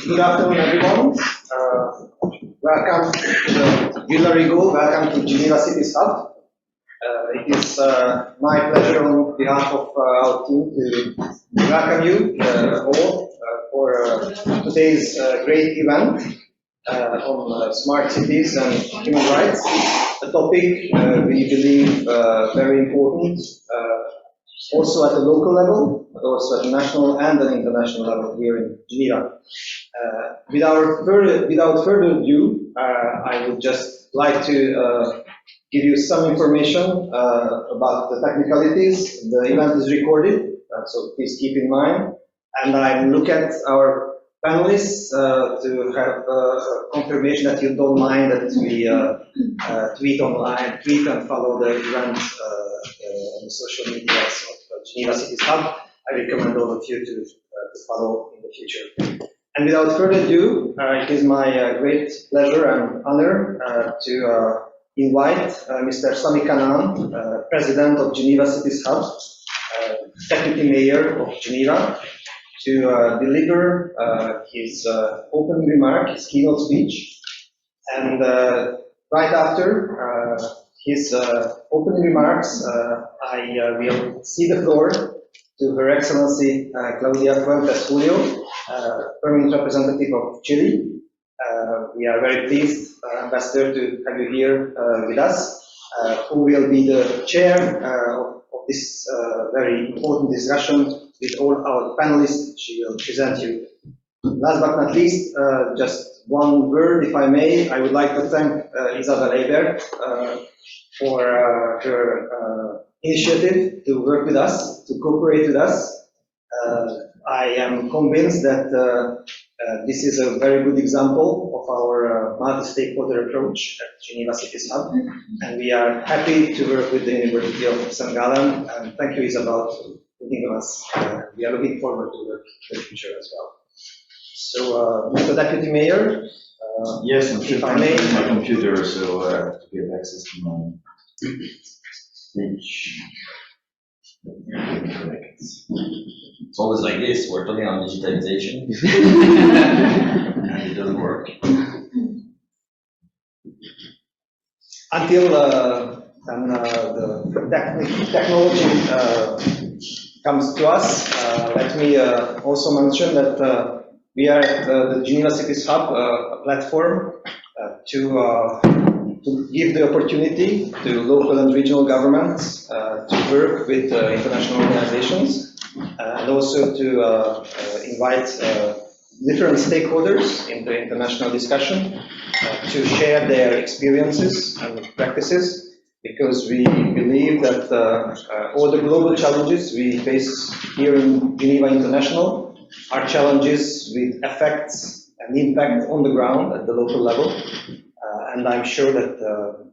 Good afternoon, everyone. Welcome to the Villa Rigaud. Welcome to Geneva Cities Hub. It is my pleasure on behalf of our team to welcome you all for today's great event on smart cities and human rights. A topic we believe very important, also at the local level, but also at the national and the international level here in Geneva. Without further ado, I would just like to give you some information about the technicalities. The event is recorded, so please keep in mind. And I look at our panelists to have confirmation that you don't mind that we tweet and follow the event on the social media of Geneva Cities Hub. I recommend all of you to follow in the future. And without further ado, it is my great pleasure and honor to invite Mr. Sami Kanan, President of Geneva Cities Hub, Deputy Mayor of Geneva, to deliver his opening remark, his keynote speech. And right after his opening remarks, I will cede the floor to Her Excellency Claudia Fuentes Julio, permanent representative of Chile. We are very pleased, Ambassador, to have you here with us, who will be the chair of this very important discussion with all our panelists. She will present you. Last but not least, just one word, if I may. I would like to thank Isabel Ebert for her initiative to work with us, to cooperate with us. I am convinced that this is a very good example of our multi-stakeholder approach at Geneva Cities Hub, and we are happy to work with the University of St. Gallen. And thank you, Isabel, for thinking of us. We are looking forward to work in the future as well. So, Mr. Deputy Mayor. Yes, I'm sure I may my computer, so to get access to my speech. It's always like this, we're talking on digitalization, and it doesn't work. Until the technology comes to us, let me also mention that we are at the Geneva Cities Hub, a platform to give the opportunity to local and regional governments to work with international organizations, and also to invite different stakeholders in the international discussion to share their experiences and practices, because we believe that all the global challenges we face here in Geneva International are challenges with effects and impact on the ground at the local level. And I'm sure that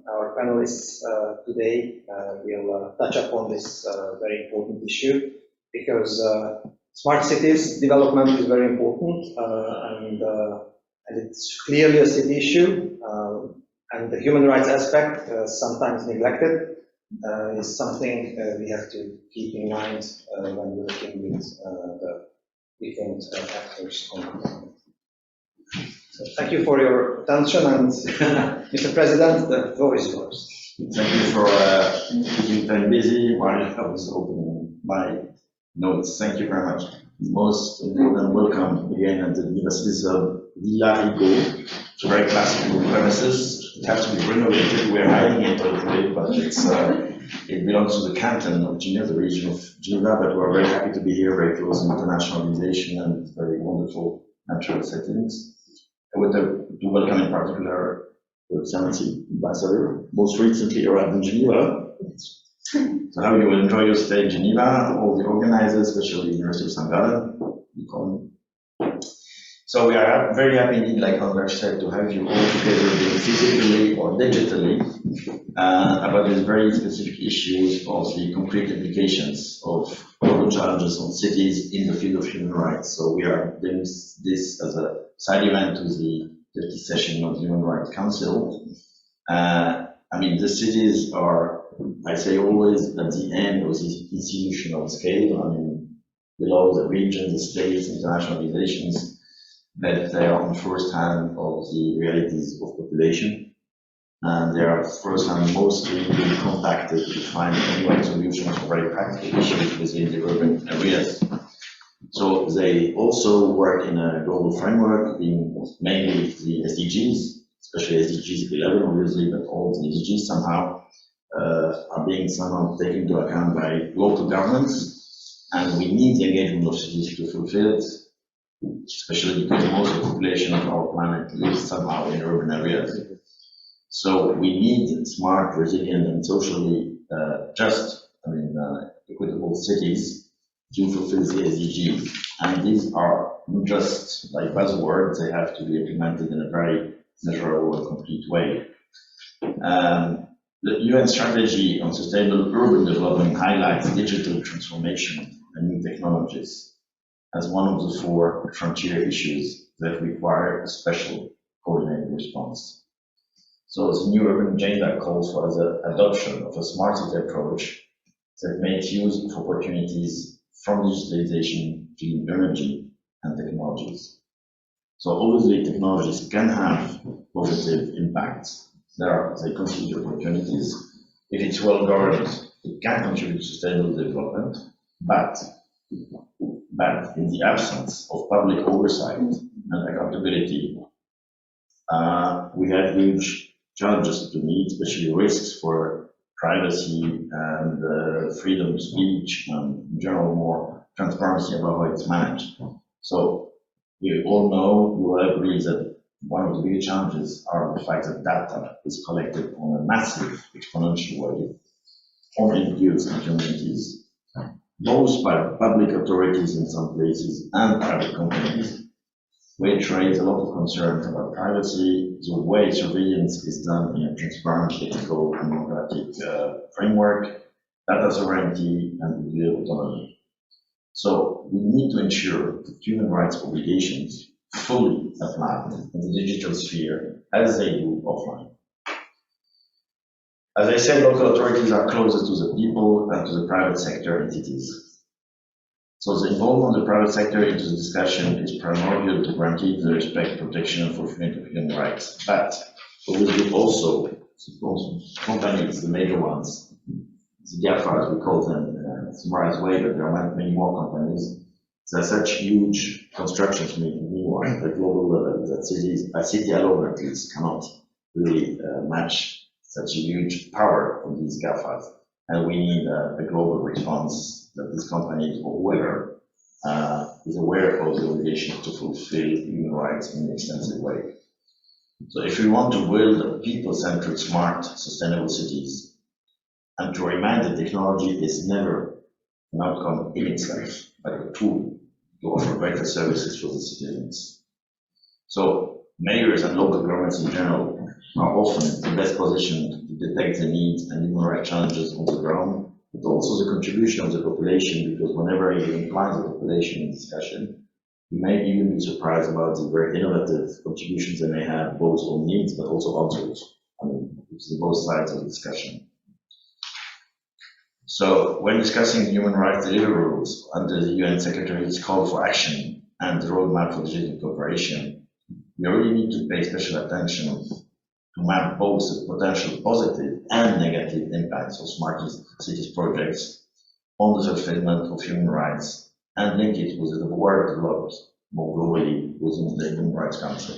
our panelists today will touch upon this very important issue, because smart cities development is very important, and it's clearly a city issue, and the human rights aspect, sometimes neglected, is something we have to keep in mind when working with the different actors on the ground. So thank you for your attention, and Mr. President, the floor is yours. Thank you for keeping time busy while I was opening my notes. Thank you very much. Most important welcome again at the University of Villa Rigaud. It's a very classical premises. It has to be renovated. We're hiding it a little bit, but it belongs to the canton of Geneva, the region of Geneva, but we're very happy to be here, very close to internationalization and very wonderful natural settings. I would to welcome in particular the Excellency Ambassador, most recently arrived in Geneva. So how you will enjoy your stay in Geneva, all the organizers, especially the University of St. Gallen. So we are very happy indeed, like Albert said, to have you all together, being physically or digitally, about these very specific issues of the concrete implications of global challenges on cities in the field of human rights. So we are doing this as a side event to the 50th session of the Human Rights Council. I mean, the cities are, I say always, at the end of the institutional scale. I mean, below the regions, the states, international organizations, that they are on first hand of the realities of population, and they are first hand mostly being contacted to find anyway solutions for very practical issues within the urban areas. So they also work in a global framework, being mainly the SDGs, especially SDGs 11 obviously, but all the SDGs somehow are being somehow taken into account by local governments, and we need the engagement of cities to fulfill it, especially because most of the population of our planet lives somehow in urban areas. So we need smart, resilient, and socially just, equitable cities to fulfill the SDGs. And these are not just like buzzwords, they have to be implemented in a very measurable and complete way. The UN strategy on sustainable urban development highlights digital transformation and new technologies as one of the 4 frontier issues that require a special coordinated response. So the new urban agenda calls for the adoption of a smart city approach that makes use of opportunities from digitalization, clean energy, and technologies. So obviously technologies can have positive impacts. They constitute opportunities. If it's well governed, it can contribute to sustainable development, but in the absence of public oversight and accountability, we have huge challenges to meet, especially risks for privacy and freedom of speech and in general more transparency about how it's managed. So we all know, we all agree that one of the big challenges are the fact that data is collected on a massive exponential way, only used in communities, both by public authorities in some places and private companies, which raise a lot of concerns about privacy, the way surveillance is done in a transparent, ethical, and democratic framework, data sovereignty, and individual autonomy. So we need to ensure that human rights obligations fully apply in the digital sphere as they do offline. As I said, local authorities are closer to the people and to the private sector entities. So the involvement of the private sector into the discussion is primordial to guarantee the respect, protection, and fulfillment of human rights. But obviously also, suppose companies, the major ones, the GAFAs, we call them in a summarized way, but there are many more companies. There are such huge constructions, meanwhile, at the global level, that cities, a city alone at least, cannot really match such a huge power from these GAFAs. And we need a global response that these companies, or whoever, is aware of the obligation to fulfill human rights in an extensive way. So if we want to build a people-centered, smart, sustainable cities, and to remind that technology is never an outcome in itself, but a tool to offer better services for the citizens. So mayors and local governments in general are often the best positioned to detect the needs and human rights challenges on the ground, but also the contribution of the population, because whenever you include the population in discussion, you may even be surprised about the very innovative contributions they may have, both on needs but also on tools. It's the both sides of the discussion. So when discussing human rights deliverables under the UN Secretary's call for action and the roadmap for digital cooperation, we really need to pay special attention to map both the potential positive and negative impacts of smart cities projects on the fulfillment of human rights and link it with the work developed more globally within the Human Rights Council.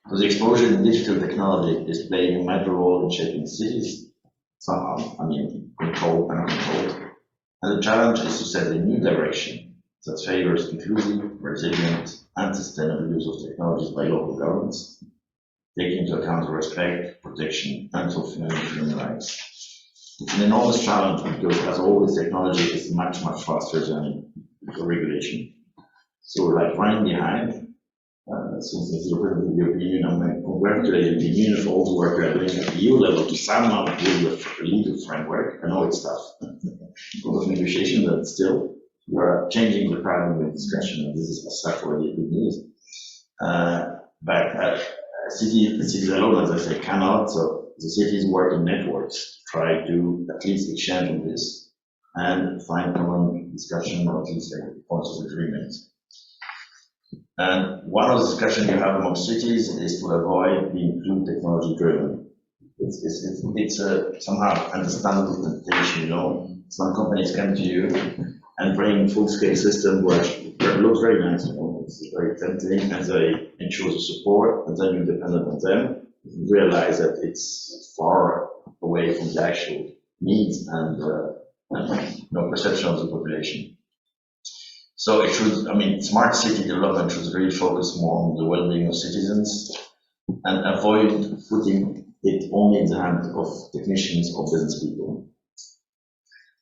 So the explosion in digital technology is playing a major role in shaping cities, somehow, controlled and uncontrolled. And the challenge is to set a new direction that favors inclusive, resilient, and sustainable use of technologies by local governments, taking into account the respect, protection, and fulfillment of human rights. It's an enormous challenge because, as always, technology is much faster than the regulation. So we're like running behind. Since the European Union, I'm going to congratulate the European Union for all the work they're doing at the EU level to somehow build a legal framework. I know it's tough, a lot of negotiation, but still, we're changing the paradigm of discussion, and this is as such already good news. But cities alone, as I say, cannot. So the cities work in networks, try to at least exchange on this and find common discussion or at least points of agreement. And one of the discussions you have among cities is to avoid being too technology driven. It's a somehow understandable temptation, you know. Some companies come to you and bring full-scale system where it looks very nice, you know. It's very tempting, and they ensure the support, and then you're dependent on them. You realize that it's far away from the actual needs and perception of the population. So it should, I mean, smart city development should really focus more on the well-being of citizens and avoid putting it only in the hands of technicians or business people.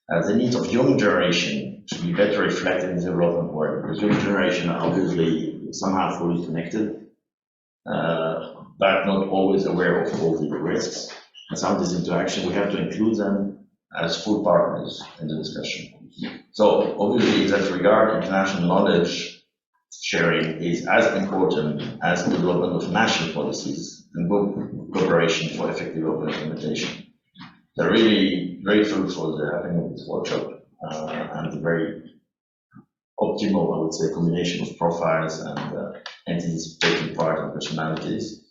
The needs of young generation should be better reflected in the development work, because young generation are obviously somehow fully connected, but not always aware of all the risks. And some of this interaction, we have to include them as full partners in the discussion. So obviously, in that regard, international knowledge sharing is as important as the development of national policies and good cooperation for effective open implementation. They're really grateful for the happening of this workshop and the very optimal, I would say, combination of profiles and entities taking part and personalities,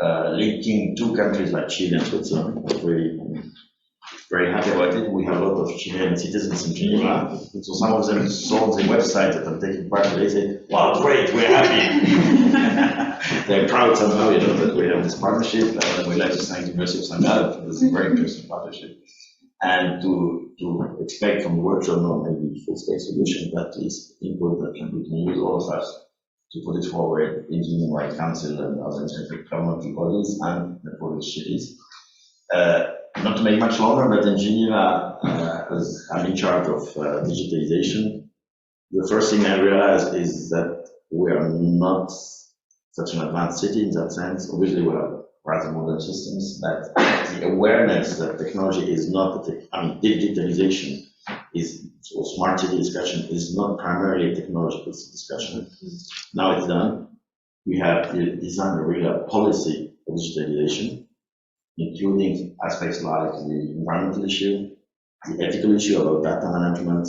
linking two countries like Chile and Switzerland. We're really very happy about it. We have a lot of Chilean citizens in Geneva. So some of them saw the website that I'm taking part in. They say, wow, great, we're happy. They're proud somehow, you know, that we have this partnership. And we'd like to thank the University of St. Gallen for this very interesting partnership. And to expect from the workshop, not maybe full-scale solution, but is input that we can use all of us to put it forward in the Human Rights Council and other governmental bodies and the Polish cities. Not to make much longer, but in Geneva, as I'm in charge of digitalization, the first thing I realized is that we are not such an advanced city in that sense. Obviously, we have rather modern systems, but the awareness that technology is not, digitalization is, or smart city discussion is not primarily a technological discussion. Now it's done. We have designed a real policy of digitalization, including aspects like the environmental issue, the ethical issue about data management,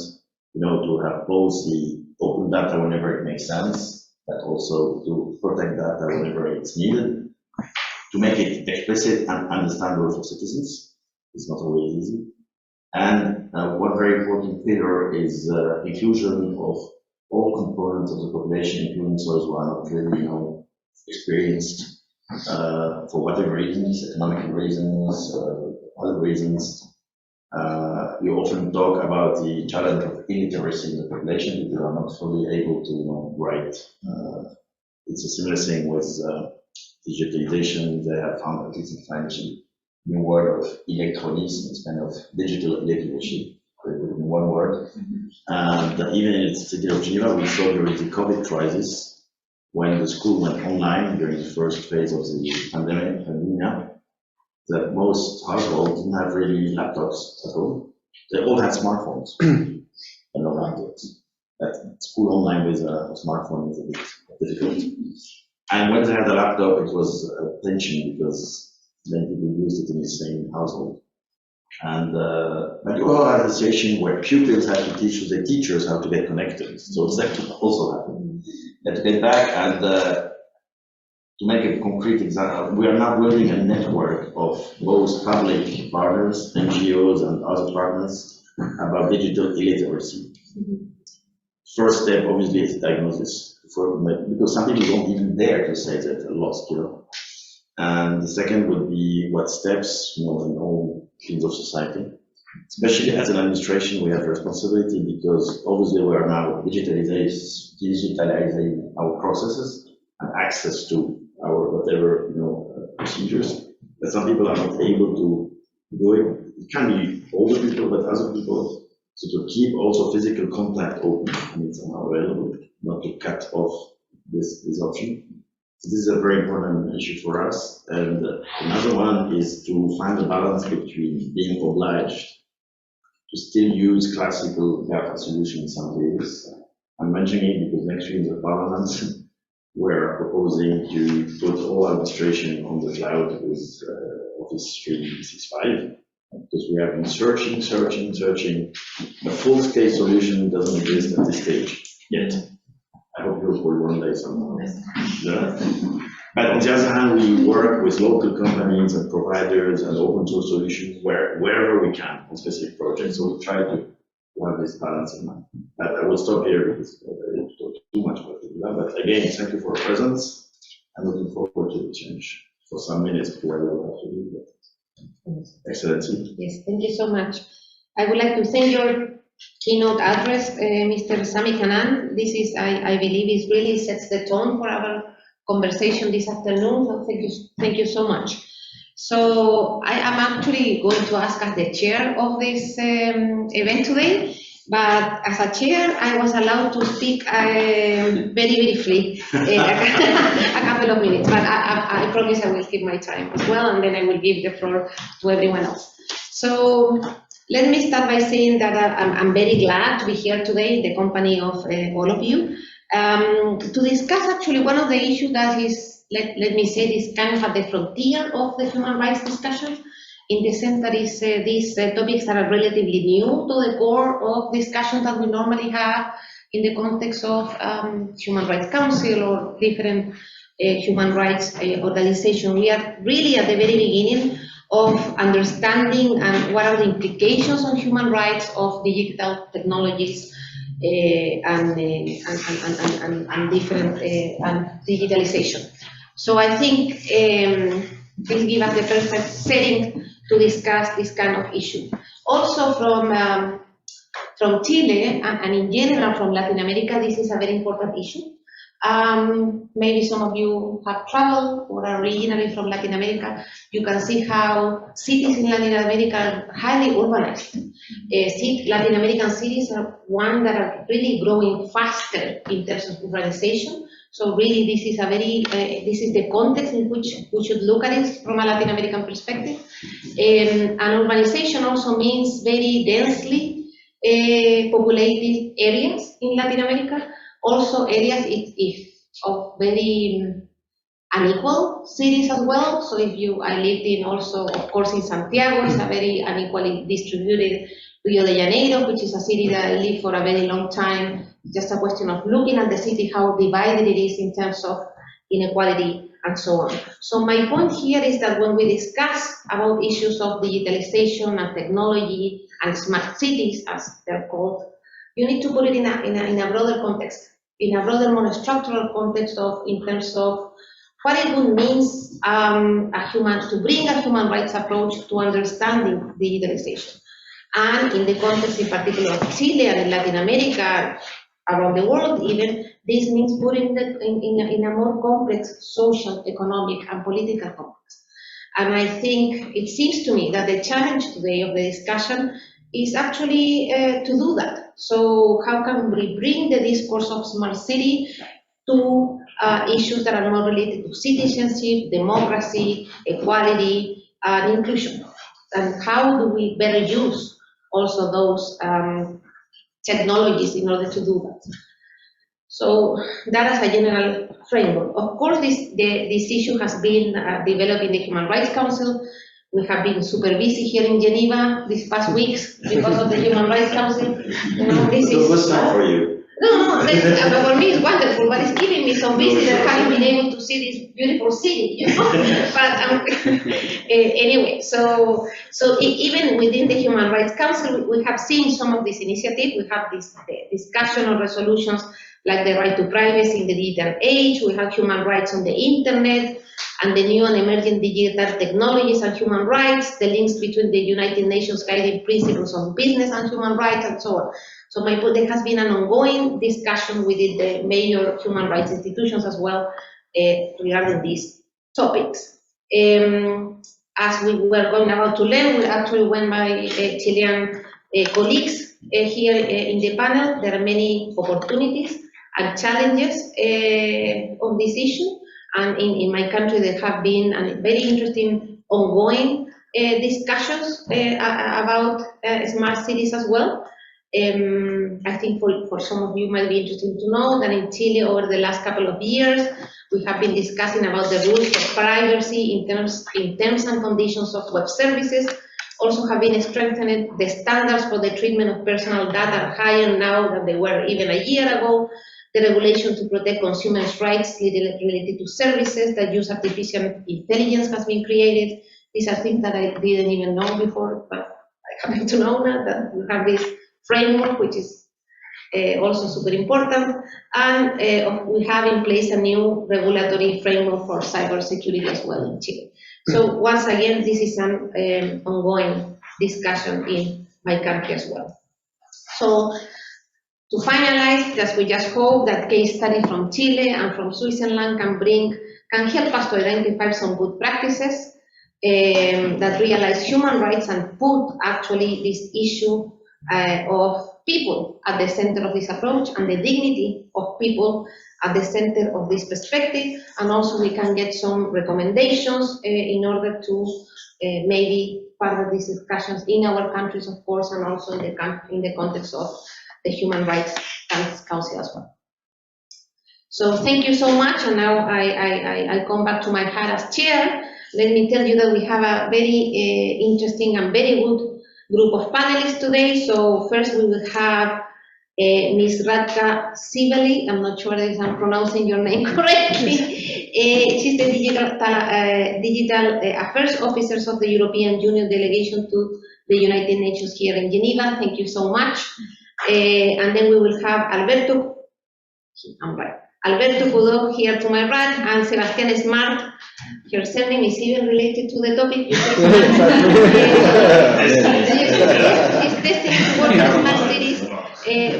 you know, to have both the open data whenever it makes sense, but also to protect data whenever it's needed, to make it explicit and understandable for citizens. It's not always easy. And one very important pillar is inclusion of all components of the population, including those who are not really, you know, experienced for whatever reasons, economic reasons, other reasons. We often talk about the challenge of illiteracy in the population, because they are not fully able to, you know, write. It's a similar thing with digitalization. They have found, at least in French, a new word of electronism. It's kind of digital illiteracy, in one word. And even in the city of Geneva, we saw during the COVID crisis, when the school went online during the first phase of the pandemic, that most households didn't have really laptops at home. They all had smartphones and no laptops. That school online with a smartphone is a bit difficult. And when they had a laptop, it was a tension because many people used it in the same household. And but you all have a situation where pupils have to teach their teachers how to get connected. So that could also happen. Let's get back and to make a concrete example, we are now building a network of both public partners, NGOs, and other partners about digital illiteracy. First step, obviously, is diagnosis, because some people don't even dare to say that they're lost, you know. And the second would be what steps, you know, in all fields of society. Especially as an administration, we have responsibility because obviously we are now digitalizing our processes and access to our whatever, you know, procedures. But some people are not able to do it. It can be older people, but other people. So to keep also physical contact open, I mean, somehow available, not to cut off this option. So this is a very important issue for us. And another one is to find a balance between being obliged to still use classical data solutions in some cases. I'm mentioning it because next week in the Parliament, we're proposing to put all administration on the cloud with Office 365, because we have been searching. A full-scale solution doesn't exist at this stage yet. I hope you will one day somehow. Yeah. But on the other hand, we work with local companies and providers and open source solutions wherever we can on specific projects. So we try to have this balance in mind. But I will stop here because I didn't talk too much about it. But again, thank you for your presence. I'm looking forward to the change for some minutes before I will have to leave. Excellency. Yes, thank you so much. I would like to thank your keynote address, Mr. Sami Kanan. This is, I believe, is really sets the tone for our conversation this afternoon. So thank you so much. So I am actually going to ask as the chair of this event today, but as a chair, I was allowed to speak very briefly, a couple of minutes, but I promise I will keep my time as well, and then I will give the floor to everyone else. So let me start by saying that I'm very glad to be here today in the company of all of you to discuss actually one of the issues that is, let me say, this kind of at the frontier of the human rights discussion, in the sense that is these topics that are relatively new to the core of discussion that we normally have in the context of Human Rights Council or different human rights organizations. We are really at the very beginning of understanding and what are the implications on human rights of digital technologies and different and digitalization. So I think this gives us the perfect setting to discuss this kind of issue. Also from Chile and in general from Latin America, this is a very important issue. Maybe some of you have traveled or are originally from Latin America. You can see how cities in Latin America are highly urbanized. Latin American cities are one that are really growing faster in terms of urbanization. So really this is a very, this is the context in which we should look at it from a Latin American perspective. And urbanization also means very densely populated areas in Latin America. Also areas of very unequal cities as well. So I lived in also, of course, in Santiago, it's a very unequally distributed. Rio de Janeiro, which is a city that I lived for a very long time. Just a question of looking at the city, how divided it is in terms of inequality and so on. So my point here is that when we discuss about issues of digitalization and technology and smart cities, as they're called, you need to put it in a broader context, in a broader, more structural context in terms of what it would means to bring a human rights approach to understanding digitalization. And in the context in particular of Chile and in Latin America, around the world even, this means putting it in a more complex social, economic, and political context. And I think it seems to me that the challenge today of the discussion is actually to do that. So how can we bring the discourse of smart city to issues that are more related to citizenship, democracy, equality, and inclusion? And how do we better use also those technologies in order to do that? So that is a general framework. Of course, this issue has been developed in the Human Rights Council. We have been super busy here in Geneva these past weeks because of the Human Rights Council. What's not for you? No, for me it's wonderful, but it's keeping me so busy that I haven't been able to see this beautiful city, you know? But anyway, so even within the Human Rights Council, we have seen some of these initiatives. We have this discussion on resolutions like the right to privacy in the digital age. We have human rights on the internet and the new and emerging digital technologies and human rights, the links between the United Nations guiding principles on business and human rights, and so on. So there has been an ongoing discussion within the major human rights institutions as well regarding these topics. As we were going about to learn, we actually went by Chilean colleagues here in the panel. There are many opportunities and challenges on this issue. And in my country, there have been very interesting ongoing discussions about smart cities as well. I think for some of you might be interesting to know that in Chile over the last couple of years, we have been discussing about the rules of privacy in terms and conditions of web services. Also have been strengthening the standards for the treatment of personal data are higher now than they were even a year ago. the regulation to protect consumers' rights related to services that use artificial intelligence has been created. These are things that I didn't even know before, but I happen to know now that we have this framework, which is also super important. And we have in place a new regulatory framework for cybersecurity as well in Chile. So once again, this is an ongoing discussion in my country as well. So to finalize, we just hope that case studies from Chile and from Switzerland can help us to identify some good practices that realize human rights and put actually this issue of people at the center of this approach and the dignity of people at the center of this perspective. And also we can get some recommendations in order to maybe further these discussions in our countries, of course, and also in the context of the Human Rights Council as well. So thank you so much, and now I'll come back to my hat as chair. Let me tell you that we have a very interesting and very good group of panelists today. So first we will have Ms. Radka Siveli. I'm not sure if I'm pronouncing your name correctly. She's the Digital Affairs Officer of the European Union Delegation to the United Nations here in Geneva. Thank you so much. And then we will have Alberto Cudó here to my right, and Sebastián Smart. Your surname is even related to the topic. You He's testing to work in smart cities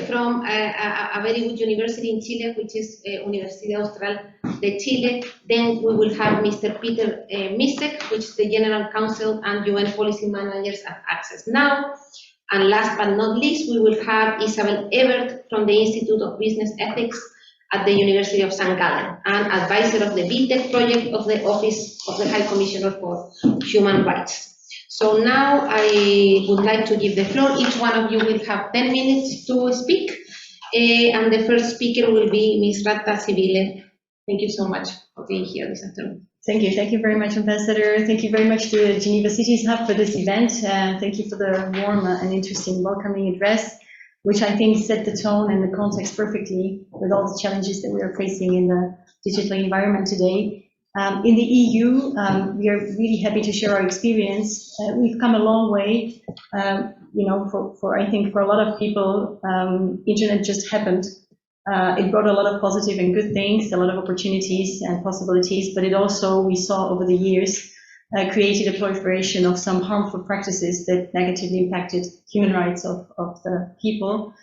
from a very good university in Chile, which is Universidad Austral de Chile. Then we will have Mr. Peter Misek, which is the General Counsel and UN Policy Managers at Access Now. And last but not least, we will have Isabel Ebert from the Institute of Business Ethics at the University of St. Gallen, and advisor of the BTEC project of the Office of the High Commissioner for Human Rights. So now I would like to give the floor. Each one of you will have 10 minutes to speak. And the first speaker will be Ms. Radka Siveli. Thank you so much for being here this afternoon. Thank you. Thank you very much, Ambassador. Thank you very much to the Geneva Cities Hub for this event. Thank you for the warm and interesting welcoming address, which I think set the tone and the context perfectly with all the challenges that we are facing in the digital environment today. In the EU, we are really happy to share our experience. We've come a long way. I think for a lot of people, internet just happened. It brought a lot of positive and good things, a lot of opportunities and possibilities, but it also, we saw over the years, created a proliferation of some harmful practices that negatively impacted human rights of the people.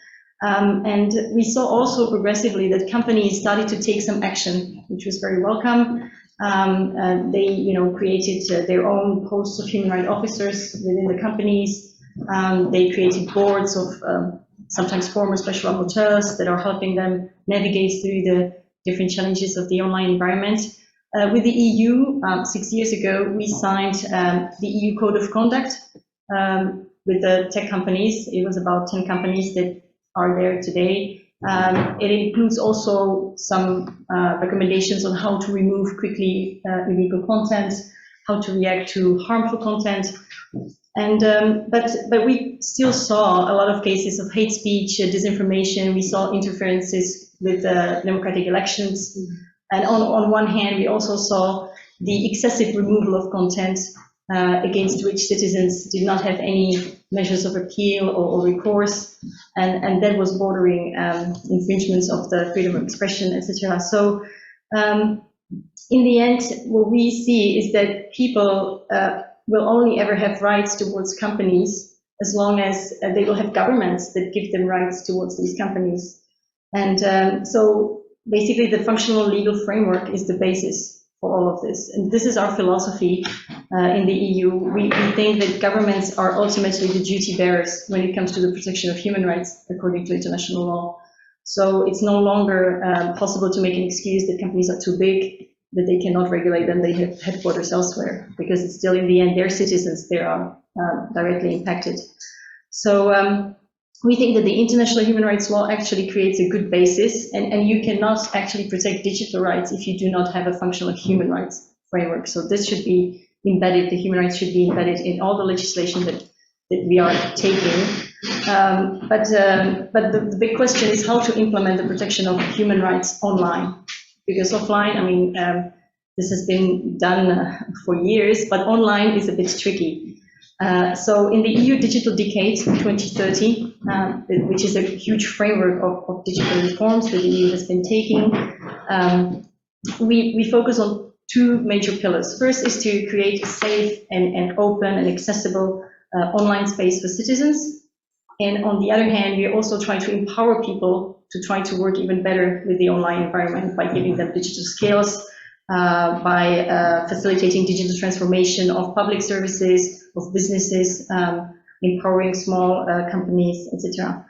And we saw also progressively that companies started to take some action, which was very welcome. They created their own posts of human rights officers within the companies. They created boards of sometimes former special rapporteurs that are helping them navigate through the different challenges of the online environment. With the EU, 6 years ago, we signed the EU Code of Conduct with the tech companies. It was about 10 companies that are there today. It includes also some recommendations on how to remove quickly illegal content, how to react to harmful content. And but we still saw a lot of cases of hate speech, disinformation. We saw interferences with democratic elections. And on one hand, we also saw the excessive removal of content against which citizens did not have any measures of appeal or recourse, and that was bordering infringements of the freedom of expression, etc. So in the end, what we see is that people will only ever have rights towards companies as long as they will have governments that give them rights towards these companies. And so basically the functional legal framework is the basis for all of this. And this is our philosophy in the EU. We think that governments are ultimately the duty bearers when it comes to the protection of human rights according to international law. So it's no longer possible to make an excuse that companies are too big, that they cannot regulate them, they have headquarters elsewhere, because it's still in the end their citizens that are directly impacted. So we think that the international human rights law actually creates a good basis, and you cannot actually protect digital rights if you do not have a functional human rights framework. So this should be embedded, the human rights should be embedded in all the legislation that we are taking. But the big question is how to implement the protection of human rights online. Because offline, I mean, this has been done for years, but online is a bit tricky. So in the EU Digital Decade 2030, which is a huge framework of digital reforms that the EU has been taking, we focus on two major pillars. First is to create a safe and open and accessible online space for citizens. And on the other hand, we also try to empower people to try to work even better with the online environment by giving them digital skills, by facilitating digital transformation of public services, of businesses, empowering small companies, etc.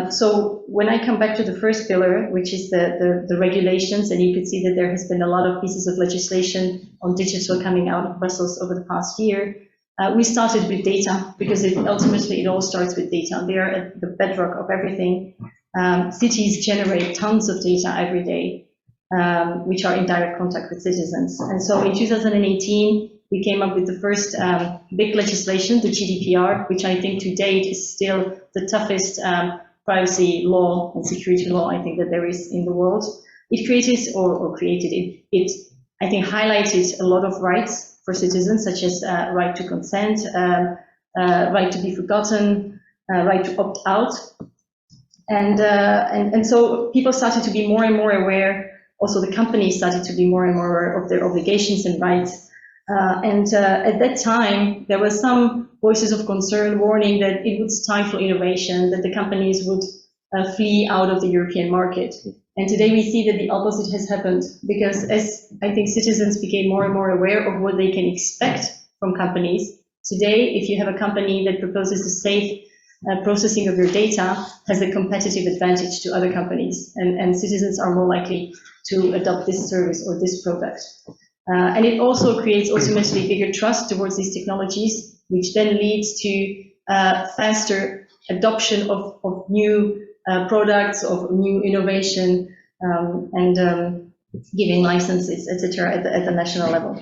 So when I come back to the first pillar, which is the regulations, and you can see that there has been a lot of pieces of legislation on digital coming out of Brussels over the past year. We started with data because ultimately it all starts with data. They are at the bedrock of everything. Cities generate tons of data every day, which are in direct contact with citizens. And so in 2018, we came up with the first big legislation, the Gdpr, which I think to date is still the toughest privacy law and security law I think that there is in the world. It created, it I think highlighted a lot of rights for citizens, such as right to consent, right to be forgotten, right to opt out. And so people started to be more and more aware. Also, the companies started to be more and more aware of their obligations and rights. At that time, there were some voices of concern warning that it would stifle innovation, that the companies would flee out of the European market. And today we see that the opposite has happened, because as I think citizens became more and more aware of what they can expect from companies, today if you have a company that proposes a safe processing of your data, has a competitive advantage to other companies, and citizens are more likely to adopt this service or this product. And it also creates ultimately bigger trust towards these technologies, which then leads to faster adoption of new products, of new innovation, and giving licenses, etc., at the national level.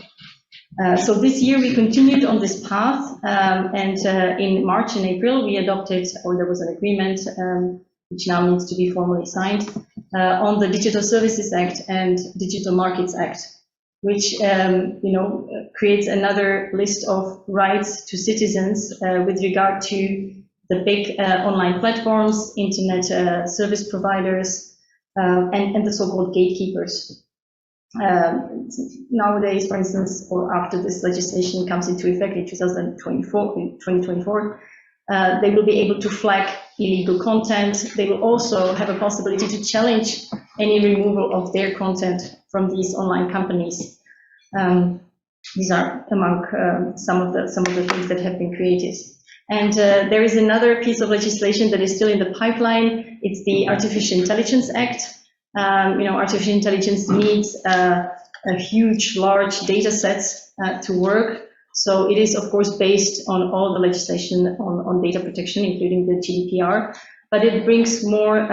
So this year we continued on this path, and in March and April we adopted, or there was an agreement, which now needs to be formally signed, on the Digital Services Act and Digital Markets Act, which creates another list of rights to citizens with regard to the big online platforms, internet service providers, and the so-called gatekeepers. Nowadays, for instance, or after this legislation comes into effect in 2024, they will be able to flag illegal content. They will also have a possibility to challenge any removal of their content from these online companies. These are among some of the things that have been created. And there is another piece of legislation that is still in the pipeline. It's the Artificial Intelligence Act. Artificial intelligence needs a huge, large data sets to work. So it is, of course, based on all the legislation on data protection, including the GDPR, but it brings more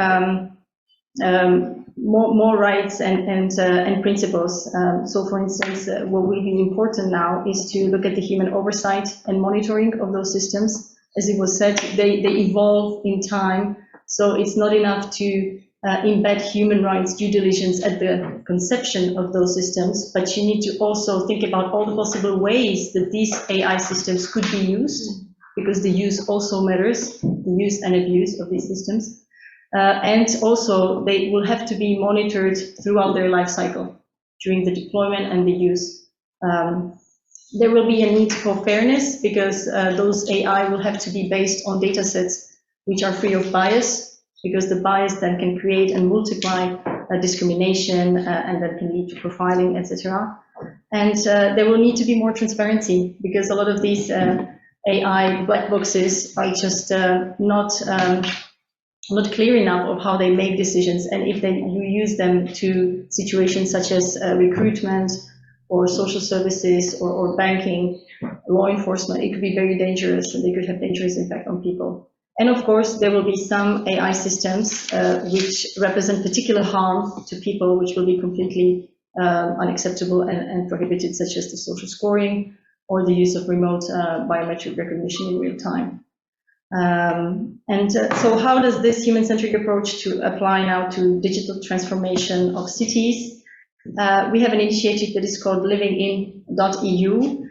rights and principles. So, for instance, what will be important now is to look at the human oversight and monitoring of those systems. As it was said, they evolve in time, so it's not enough to embed human rights due diligence at the conception of those systems, but you need to also think about all the possible ways that these AI systems could be used, because the use also matters, the use and abuse of these systems. And also they will have to be monitored throughout their life cycle, during the deployment and the use. There will be a need for fairness, because those AI will have to be based on data sets which are free of bias, because the bias then can create and multiply discrimination, and that can lead to profiling, etc. And there will need to be more transparency, because a lot of these AI black boxes are just not clear enough of how they make decisions, and if you use them to situations such as recruitment or social services or banking, law enforcement, it could be very dangerous, and they could have dangerous impact on people. And of course, there will be some AI systems which represent particular harm to people, which will be completely unacceptable and prohibited, such as the social scoring or the use of remote biometric recognition in real time. So how does this human-centric approach to apply now to digital transformation of cities? We have an initiative that is called livingin.eu,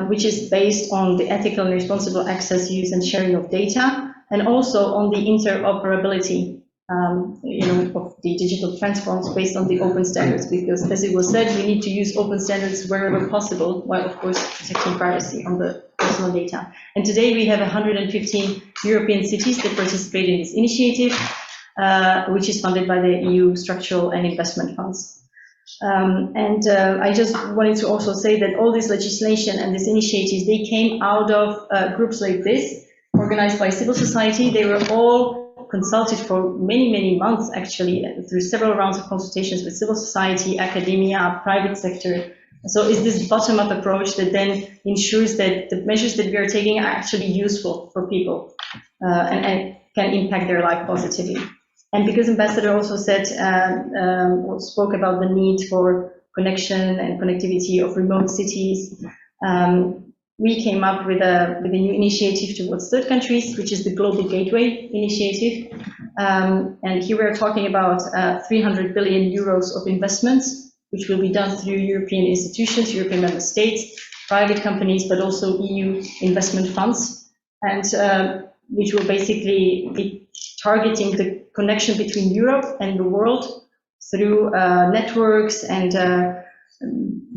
which is based on the ethical and responsible access, use, and sharing of data, and also on the interoperability of the digital transforms based on the open standards, because as it was said, we need to use open standards wherever possible, while of course protecting privacy on the personal data. And today we have 115 European cities that participate in this initiative, which is funded by the EU structural and investment funds. I just wanted to also say that all this legislation and these initiatives, they came out of groups like this, organized by civil society. They were all consulted for many, many months, actually, through several rounds of consultations with civil society, academia, private sector. So it's this bottom-up approach that then ensures that the measures that we are taking are actually useful for people and can impact their life positively. And because Ambassador also said, spoke about the need for connection and connectivity of remote cities, we came up with a new initiative towards third countries, which is the Global Gateway Initiative. And here we're talking about 300 billion euros of investments, which will be done through European institutions, European member states, private companies, but also EU investment funds, and which will basically be targeting the connection between Europe and the world through networks and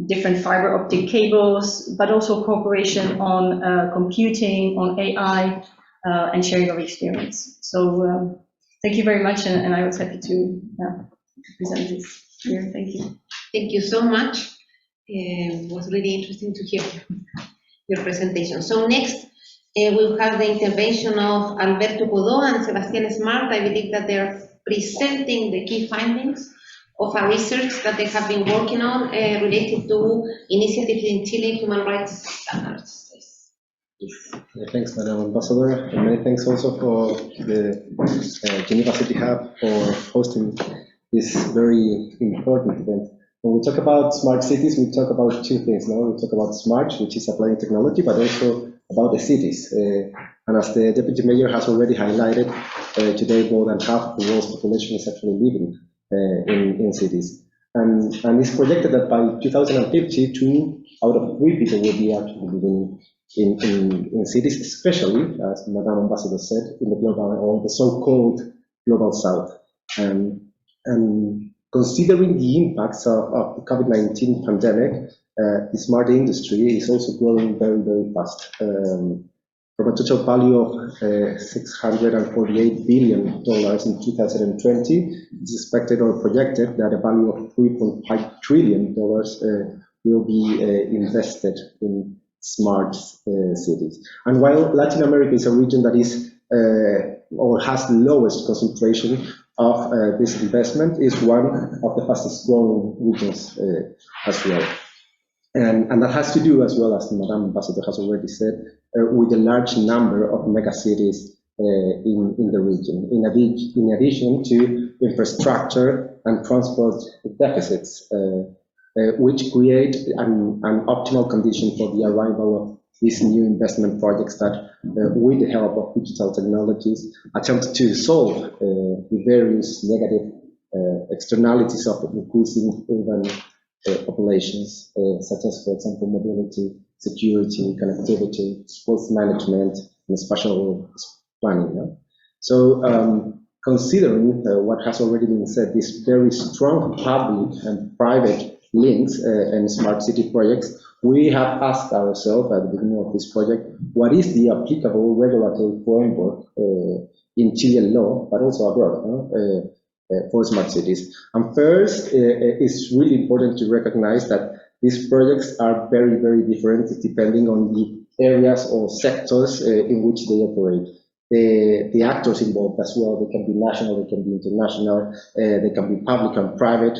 different fiber optic cables, but also cooperation on computing, on AI, and sharing of experience. So thank you very much, and I was happy to present this here. Thank you. Thank you so much. It was really interesting to hear your presentation. So next, we'll have the intervention of Alberto Codó and Sebastián Smart. I believe that they're presenting the key findings of a research that they have been working on related to initiatives in Chile human rights standards. Thanks, Madam Ambassador, and many thanks also for the Geneva City Hub for hosting this very important event. When we talk about smart cities, we talk about two things. Now we talk about smart, which is applying technology, but also about the cities. And as the Deputy Mayor has already highlighted, today more than half of the world's population is actually living in cities. And it's projected that by 2050, 2 out of 3 people will be actually living in cities, especially, as Madam Ambassador said, in the global, or the so-called global south. And considering the impacts of the COVID-19 pandemic, the smart industry is also growing very, very fast. From a total value of $648 billion in 2020, it's expected or projected that a value of $3.5 trillion will be invested in smart cities. And while Latin America is a region that is or has the lowest concentration of this investment, is one of the fastest growing regions as well. And that has to do, as well as Madam Ambassador has already said, with a large number of megacities in the region, in addition to infrastructure and transport deficits, which create an optimal condition for the arrival of these new investment projects that, with the help of digital technologies, attempt to solve the various negative externalities of increasing urban populations, such as, for example, mobility, security, connectivity, waste management, and spatial planning. Yeah? So, considering what has already been said, these very strong public and private links and smart city projects, we have asked ourselves at the beginning of this project, what is the applicable regulatory framework in Chilean law, but also abroad, for smart cities? And first, it's really important to recognize that these projects are very, very different depending on the areas or sectors in which they operate. The actors involved as well, they can be national, they can be international, they can be public and private.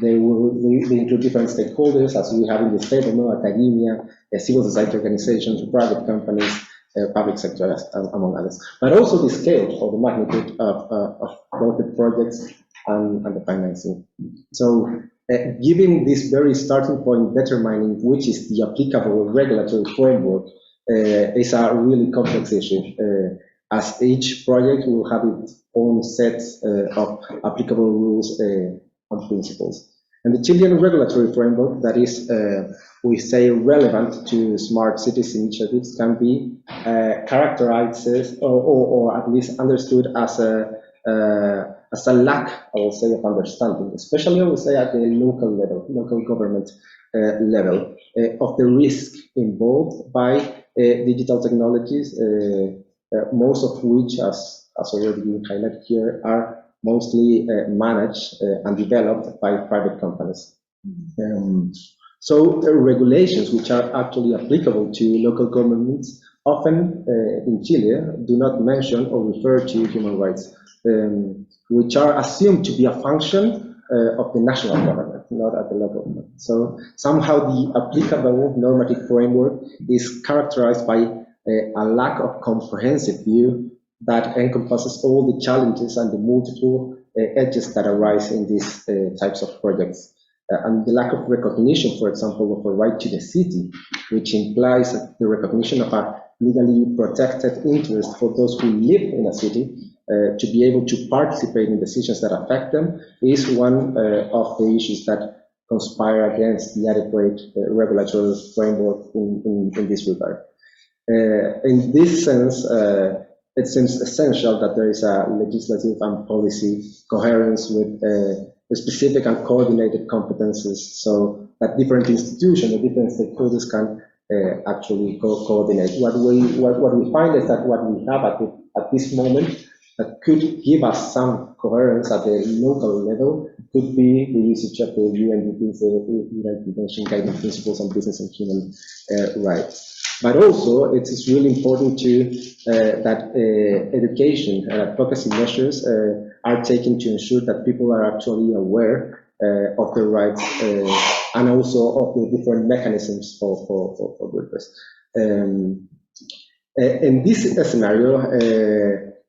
They include different stakeholders, as we have in the state, academia, civil society organizations, private companies, public sector, among others. But also the scale or the magnitude of both the projects and the financing. So, given this very starting point, determining which is the applicable regulatory framework is a really complex issue, as each project will have its own set of applicable rules and principles. And the Chilean regulatory framework that is, we say, relevant to smart cities initiatives can be characterized or at least understood as a lack, I will say, of understanding, especially I would say at the local level, local government level, of the risk involved by digital technologies, most of which, as already been highlighted here, are mostly managed and developed by private companies. So regulations which are actually applicable to local governments often in Chile do not mention or refer to human rights, which are assumed to be a function of the national government, not at the local government. So somehow the applicable normative framework is characterized by a lack of comprehensive view that encompasses all the challenges and the multiple edges that arise in these types of projects. And the lack of recognition, for example, of a right to the city, which implies the recognition of a legally protected interest for those who live in a city to be able to participate in decisions that affect them, is one of the issues that conspire against the adequate regulatory framework in this regard. In this sense, it seems essential that there is a legislative and policy coherence with specific and coordinated competences, so that different institutions or different stakeholders can actually coordinate. What we find is that what we have at this moment that could give us some coherence at the local level could be the usage of the UNDP's United Nations Guiding Principles on Business and Human Rights. But also, it is really important that education and advocacy measures are taken to ensure that people are actually aware of their rights and also of the different mechanisms for redress. In this scenario,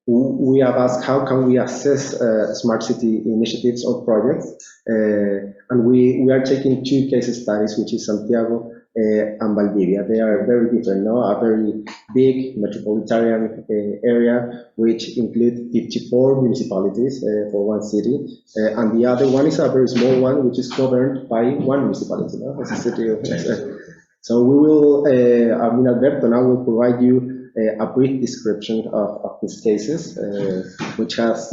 we have asked how can we assess smart city initiatives or projects, and we are taking two case studies, which is Santiago and Valdivia. They are very different, no? A very big metropolitan area, which includes 54 municipalities for one city, and the other one is a very small one, which is governed by one municipality, no? It's a city of, so we will, Alberto now will provide you a brief description of these cases, which has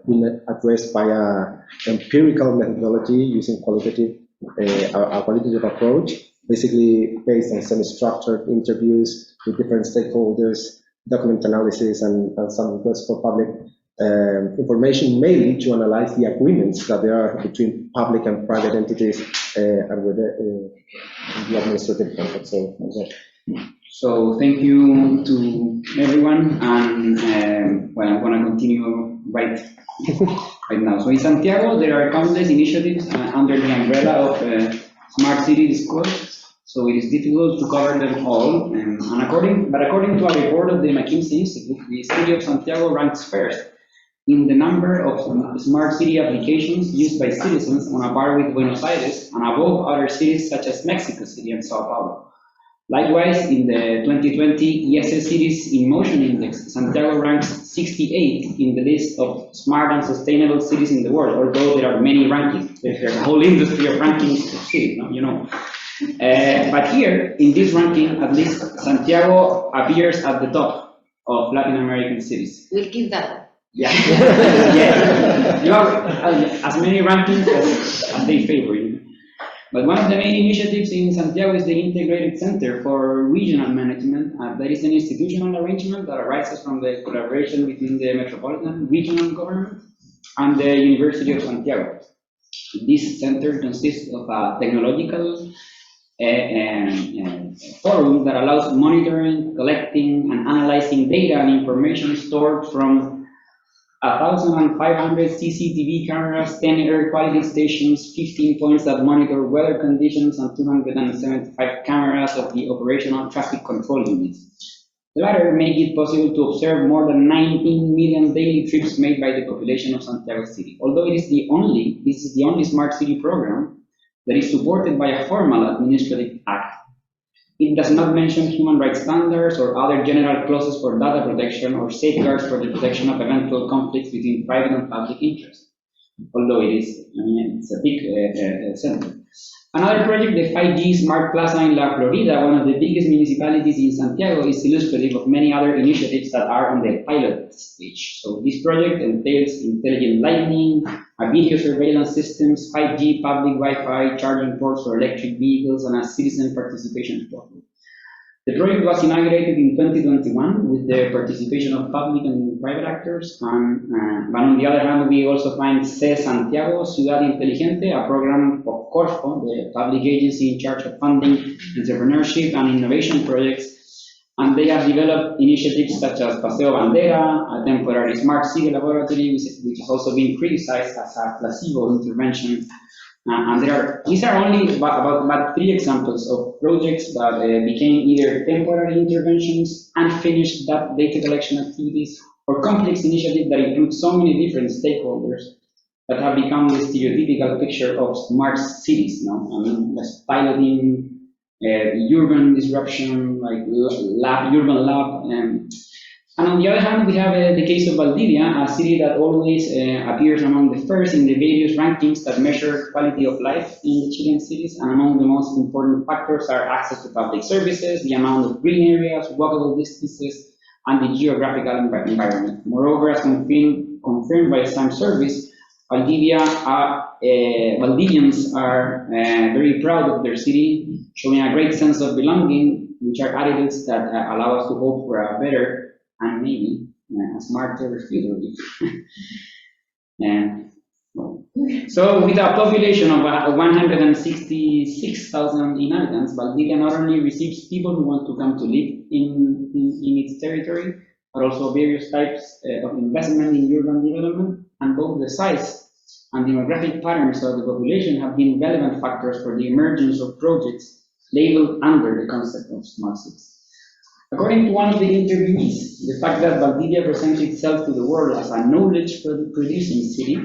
been addressed by an empirical methodology using a qualitative approach, basically based on semi-structured interviews with different stakeholders, document analysis, and some requests for public information, mainly to analyze the agreements that there are between public and private entities and with the administrative context. So thank you to everyone, and well, I'm going to continue right now. So in Santiago, there are countless initiatives under the umbrella of smart city discourse. So it is difficult to cover them all. According to a report of the McKinsey Institute, the city of Santiago ranks first in the number of smart city applications used by citizens, on a par with Buenos Aires and above other cities such as Mexico City and Sao Paulo. Likewise, in the 2020 ESS Cities in Motion Index, Santiago ranks 68 in the list of smart and sustainable cities in the world, although there are many rankings. There's a whole industry of rankings of cities, you know. But here, in this ranking, at least Santiago appears at the top of Latin American cities. We'll keep that. Yeah. Yeah. You have as many rankings as they favor you. But one of the main initiatives in Santiago is the Integrated Center for Regional Management. That is an institutional arrangement that arises from the collaboration between the metropolitan regional government and the University of Santiago. This center consists of a technological forum that allows monitoring, collecting, and analyzing data and information stored from 1,500 CCTV cameras, 10 air quality stations, 15 points that monitor weather conditions, and 275 cameras of the operational traffic control units. The latter make it possible to observe more than 19 million daily trips made by the population of Santiago City. Although this is the only smart city program that is supported by a formal administrative act. It does not mention human rights standards or other general clauses for data protection or safeguards for the protection of eventual conflicts between private and public interests, although it's a big sentence. Another project, the 5G Smart Plaza in La Florida, one of the biggest municipalities in Santiago, is illustrative of many other initiatives that are on the pilot stage. So this project entails intelligent lighting, a video surveillance systems, 5G public Wi-Fi, charging ports for electric vehicles, and a citizen participation portal. The project was inaugurated in 2021 with the participation of public and private actors. But on the other hand, we also find C Santiago, Ciudad Inteligente, a program of Corfo, the public agency in charge of funding entrepreneurship and innovation projects. And they have developed initiatives such as Paseo Bandera, a temporary smart city laboratory, which has also been criticized as a placebo intervention. And these are only about 3 examples of projects that became either temporary interventions, unfinished data collection activities, or complex initiatives that include so many different stakeholders that have become the stereotypical picture of smart cities. I mean, like piloting, urban disruption, like urban lab. And on the other hand, we have the case of Valdivia, a city that always appears among the first in the various rankings that measure quality of life in the Chilean cities. And among the most important factors are access to public services, the amount of green areas, walkable distances, and the geographical environment. Moreover, as confirmed by the same service, Valdivians are very proud of their city, showing a great sense of belonging, which are attitudes that allow us to hope for a better and maybe a smarter future. So with a population of 166,000 inhabitants, Valdivia not only receives people who want to come to live in its territory, but also various types of investment in urban development, and both the size and demographic patterns of the population have been relevant factors for the emergence of projects labeled under the concept of smart cities. According to one of the interviewees, the fact that Valdivia presents itself to the world as a knowledge-producing city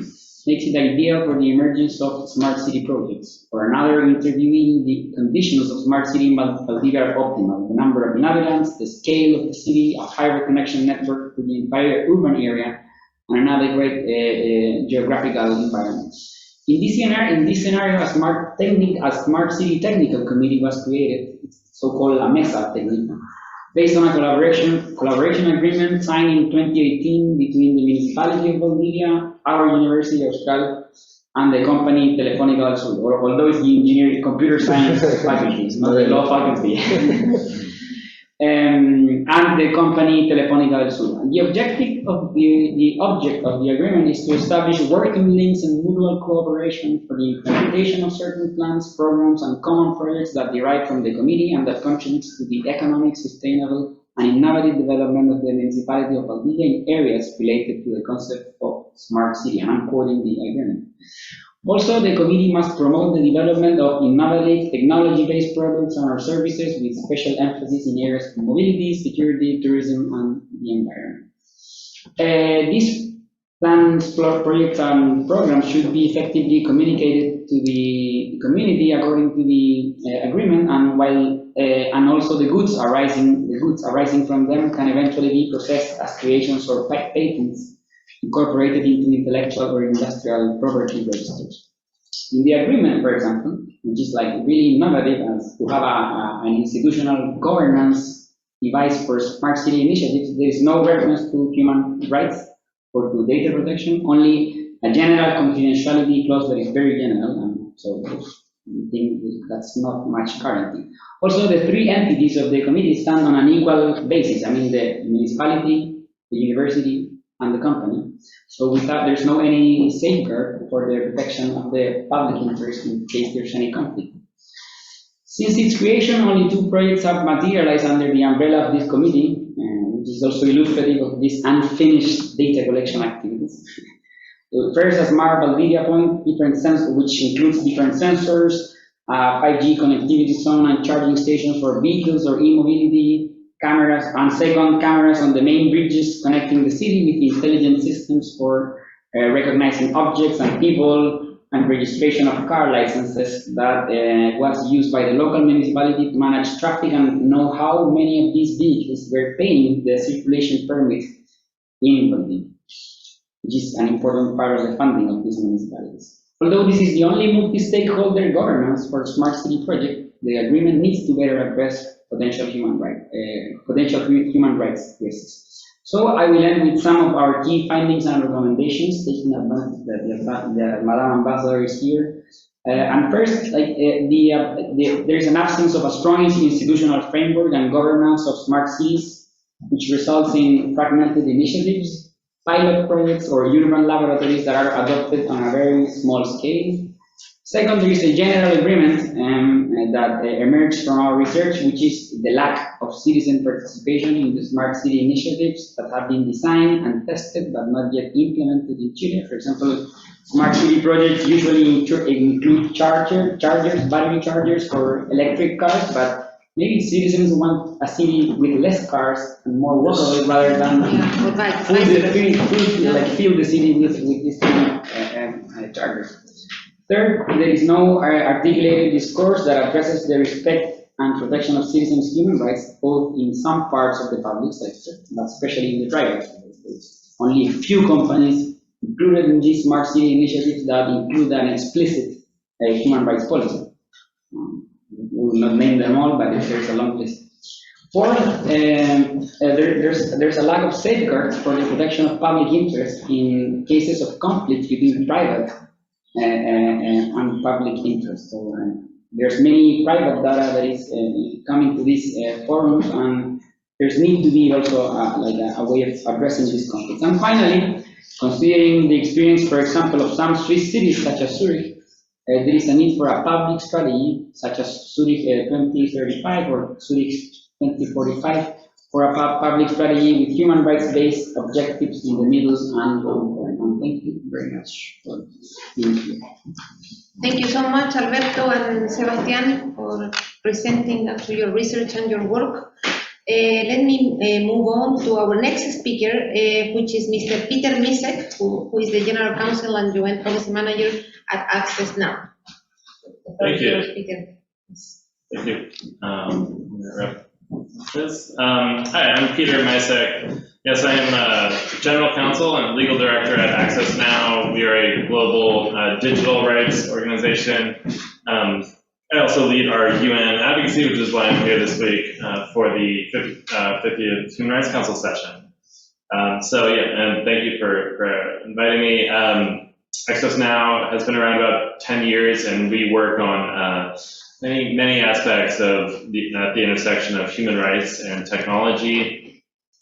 makes it ideal for the emergence of smart city projects. For another interviewee, the conditions of smart city in Valdivia are optimal: the number of inhabitants, the scale of the city, a fiber connection network to the entire urban area, and an adequate geographical environment. In this scenario, a smart city technical committee was created, so-called La Mesa technique, based on a collaboration agreement signed in 2018 between the municipality of Valdivia, our University of Austral, and the company Telefónica del Sur, although it's the engineering computer science faculty, it's not the law faculty. And the company Telefónica del Sur. The object of the agreement is to establish working links and mutual cooperation for the implementation of certain plans, programs, and common projects that derive from the committee and that contributes to the economic, sustainable, and innovative development of the municipality of Valdivia in areas related to the concept of smart city. And I'm quoting the agreement. Also, the committee must promote the development of innovative technology-based products and services with special emphasis in areas of mobility, security, tourism, and the environment. These plans, projects, and programs should be effectively communicated to the community according to the agreement, and also the goods arising from them can eventually be processed as creations or patents incorporated into intellectual or industrial property registers. In the agreement, for example, which is like really innovative, as to have an institutional governance device for smart city initiatives, there is no reference to human rights or to data protection, only a general confidentiality clause that is very general, and so I think that's not much currently. Also, the 3 entities of the committee stand on an equal basis. I mean, the municipality, the university, and the company. So with that, there's no any safeguard for the protection of the public interest in case there's any conflict. Since its creation, only 2 projects have materialized under the umbrella of this committee, which is also illustrative of these unfinished data collection activities. First, a smart Valdivia point, which includes different sensors, 5G connectivity zone and charging stations for vehicles or e-mobility, cameras, and second, cameras on the main bridges connecting the city with intelligent systems for recognizing objects and people, and registration of car licenses that was used by the local municipality to manage traffic and know how many of these vehicles were paying the circulation permit in Valdivia, which is an important part of the funding of these municipalities. Although this is the only multi-stakeholder governance for Smart City project, the agreement needs to better address potential human rights risks. So I will end with some of our key findings and recommendations, taking advantage that the Madam Ambassador is here. And first, there's an absence of a strong institutional framework and governance of smart cities, which results in fragmented initiatives, pilot projects, or urban laboratories that are adopted on a very small scale. Second, there is a general agreement that emerged from our research, which is the lack of citizen participation in the smart city initiatives that have been designed and tested but not yet implemented in Chile. For example, smart city projects usually include battery chargers for electric cars, but maybe citizens want a city with less cars and more walkable rather than fill the city with these chargers. Third, there is no articulated discourse that addresses the respect and protection of citizens' human rights, both in some parts of the public sector, but especially in the private sector. Only a few companies included in these smart city initiatives that include an explicit human rights policy. We will not name them all, but there's a long list. Fourth, there's a lack of safeguards for the protection of public interest in cases of conflict between private and public interest. So there's many private data that is coming to these forums, and there's need to be also a way of addressing these conflicts. And finally, considering the experience, for example, of some Swiss cities such as Zurich, there is a need for a public strategy such as Zurich 2035 or Zurich 2045 for a public strategy with human rights-based objectives in the middle and long term. And thank you very much for being here. Thank you so much, Alberto and Sebastián, for presenting actually your research and your work. Let me move on to our next speaker, which is Mr. Peter Misek, who is the General Counsel and Joint Policy Manager at Access Now. Thank you. Peter. Thank you. Hi, I'm Peter Misek. Yes, I am General Counsel and Legal Director at Access Now. We are a global digital rights organization. I also lead our UN advocacy, which is why I'm here this week for the 50th Human Rights Council session. And thank you for inviting me. Access Now has been around about 10 years, and we work on many aspects of the intersection of human rights and technology.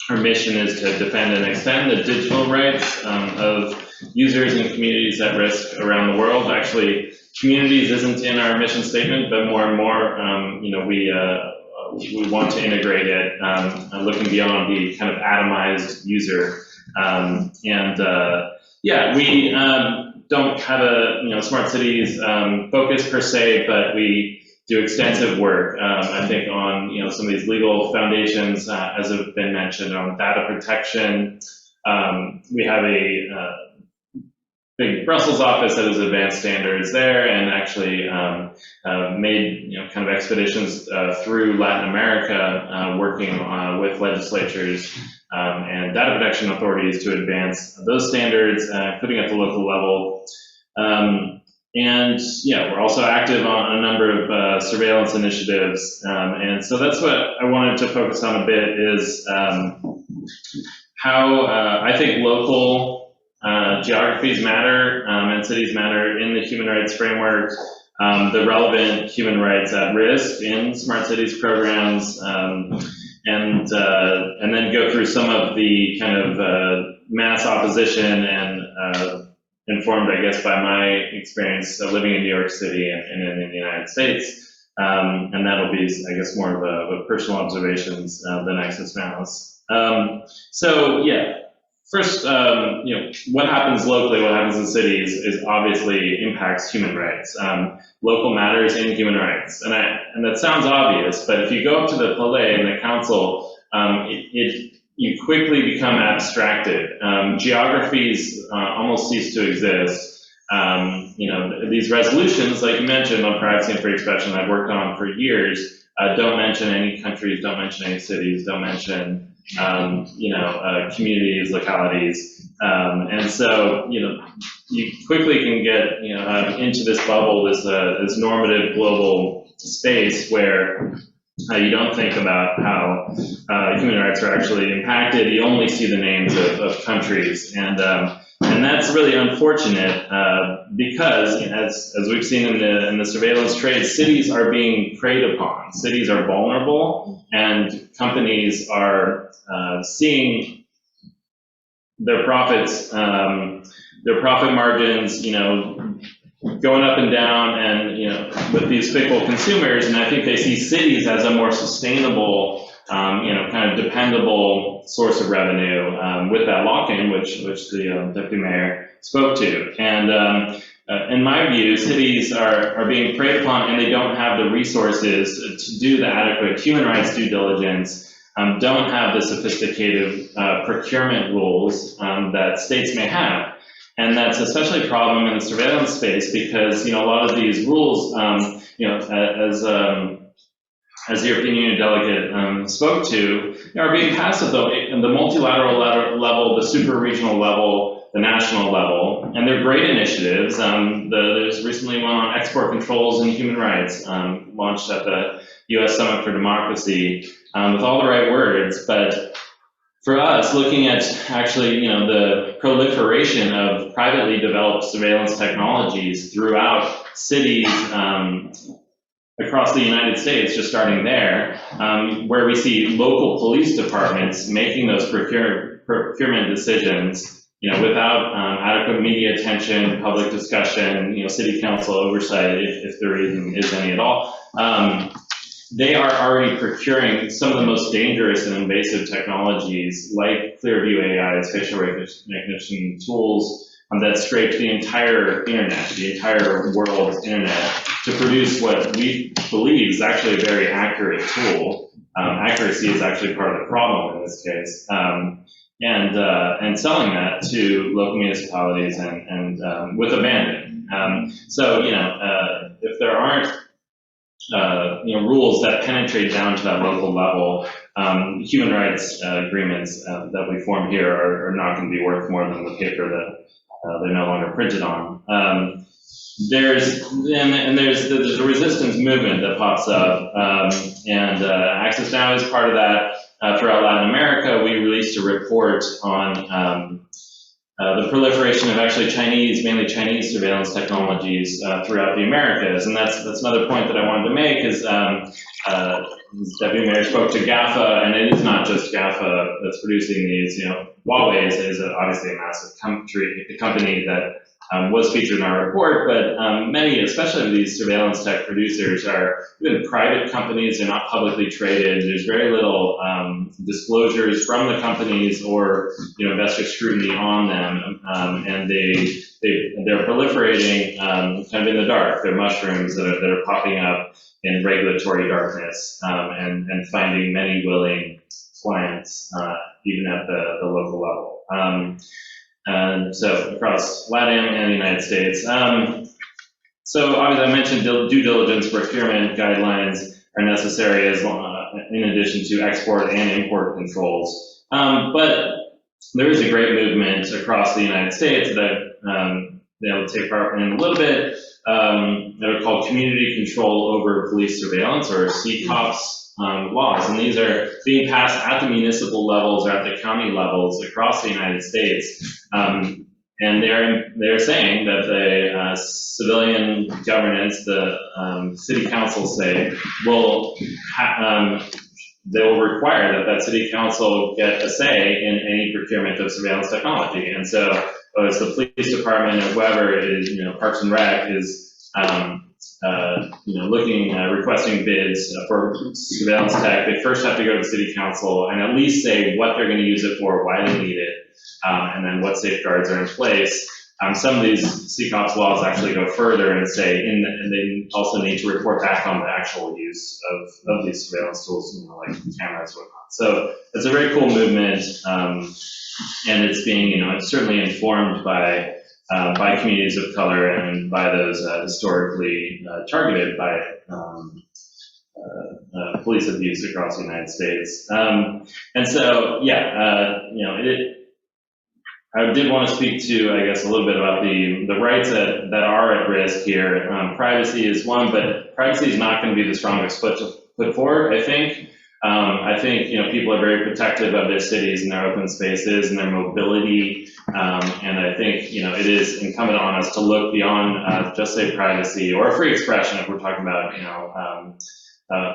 Our mission is to defend and extend the digital rights of users and communities at risk around the world. Actually, communities isn't in our mission statement, but more and more, we want to integrate it, looking beyond the kind of atomized user. We don't have a smart cities focus per se, but we do extensive work, I think, on some of these legal foundations, as have been mentioned, on data protection. We have a big Brussels office that has advanced standards there, and actually made kind of expeditions through Latin America, working with legislatures and data protection authorities to advance those standards, including at the local level. We're also active on a number of surveillance initiatives, and so that's what I wanted to focus on a bit, is how I think local geographies matter and cities matter in the human rights framework, the relevant human rights at risk in smart cities programs, and then go through some of the kind of mass opposition and informed, I guess, by my experience living in New York City and in the United States. And that'll be, I guess, more of a personal observations than Access Now's. First, what happens locally, what happens in cities is obviously impacts human rights. Local matters in human rights. And that sounds obvious, but if you go up to the Palais and the council, you quickly become abstracted. Geographies almost cease to exist. these resolutions, like you mentioned, on privacy and free expression, I've worked on for years, don't mention any countries, don't mention any cities, don't mention, communities, localities. And so, you quickly can get, into this bubble, this normative global space where you don't think about how human rights are actually impacted. You only see the names of countries. And that's really unfortunate because, as we've seen in the surveillance trade, cities are being preyed upon. Cities are vulnerable, and companies are seeing their profits, their profit margins, going up and down, and with these fickle consumers. And I think they see cities as a more sustainable, kind of dependable source of revenue with that lock-in, which the deputy mayor spoke to. And in my view, cities are being preyed upon, and they don't have the resources to do the adequate human rights due diligence, don't have the sophisticated procurement rules that states may have. And that's especially a problem in the surveillance space because, a lot of these rules, as the European Union delegate spoke to, are being passed at the multilateral level, the super-regional level, the national level, and they're great initiatives. There's recently one on export controls and human rights, launched at the U.S. Summit for Democracy, with all the right words, but for us, looking at actually, the proliferation of privately developed surveillance technologies throughout cities across the United States, just starting there, where we see local police departments making those procurement decisions, without adequate media attention, public discussion, city council oversight, if there even is any at all. They are already procuring some of the most dangerous and invasive technologies like Clearview AI's facial recognition tools that scrape the entire internet, the entire world's internet, to produce what we believe is actually a very accurate tool. Accuracy is actually part of the problem in this case. And selling that to local municipalities and with abandon. So, if there aren't rules that penetrate down to that local level, human rights agreements that we form here are not going to be worth more than the paper that they're no longer printed on. There's a resistance movement that pops up, and Access Now is part of that. Throughout Latin America, we released a report on the proliferation of actually mainly Chinese surveillance technologies throughout the Americas. And that's another point that I wanted to make is Deputy Mayor spoke to GAFA, and it is not just GAFA that's producing these. Huawei is obviously a massive company that was featured in our report, but many, especially of these surveillance tech producers, are even private companies. They're not publicly traded. There's very little disclosures from the companies or investor scrutiny on them, and they're proliferating kind of in the dark. They're mushrooms that are popping up in regulatory darkness and finding many willing clients even at the local level. And so across LATAM and the United States. So obviously I mentioned due diligence procurement guidelines are necessary as in addition to export and import controls. But there is a great movement across the United States that they'll take part in a little bit that are called community control over police surveillance, or CCOPS laws. And these are being passed at the municipal levels or at the county levels across the United States. And they're saying that the civilian governance, the city councils say, they will require that city council get a say in any procurement of surveillance technology. And so whether it's the police department or whoever it is, Parks and Rec is requesting bids for surveillance tech, they first have to go to the city council and at least say what they're going to use it for, why they need it, and then what safeguards are in place. Some of these CCOPS laws actually go further and say, and they also need to report back on the actual use of these surveillance tools, like cameras and whatnot. So it's a very cool movement. it's being, it's certainly informed by communities of color and by those historically targeted by police abuse across the United States. And so, I did want to speak to, I guess, a little bit about the rights that are at risk here. Privacy is one, but privacy is not going to be the strongest foot to put forward, I think. People are very protective of their cities and their open spaces and their mobility. And I think, it is incumbent on us to look beyond just say privacy or free expression if we're talking about,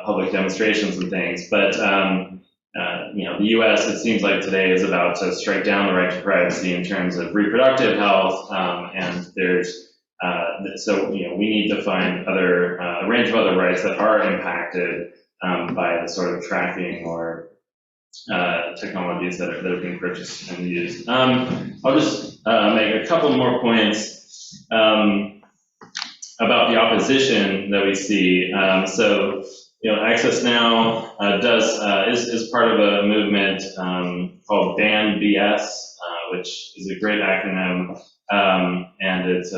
public demonstrations and things. But, the U.S., it seems like today is about to strike down the right to privacy in terms of reproductive health. And there's, we need to find a range of other rights that are impacted by the sort of tracking or technologies that are being purchased and used. I'll just make a couple more points about the opposition that we see. Access Now is part of a movement called Ban BS, which is a great acronym, and it's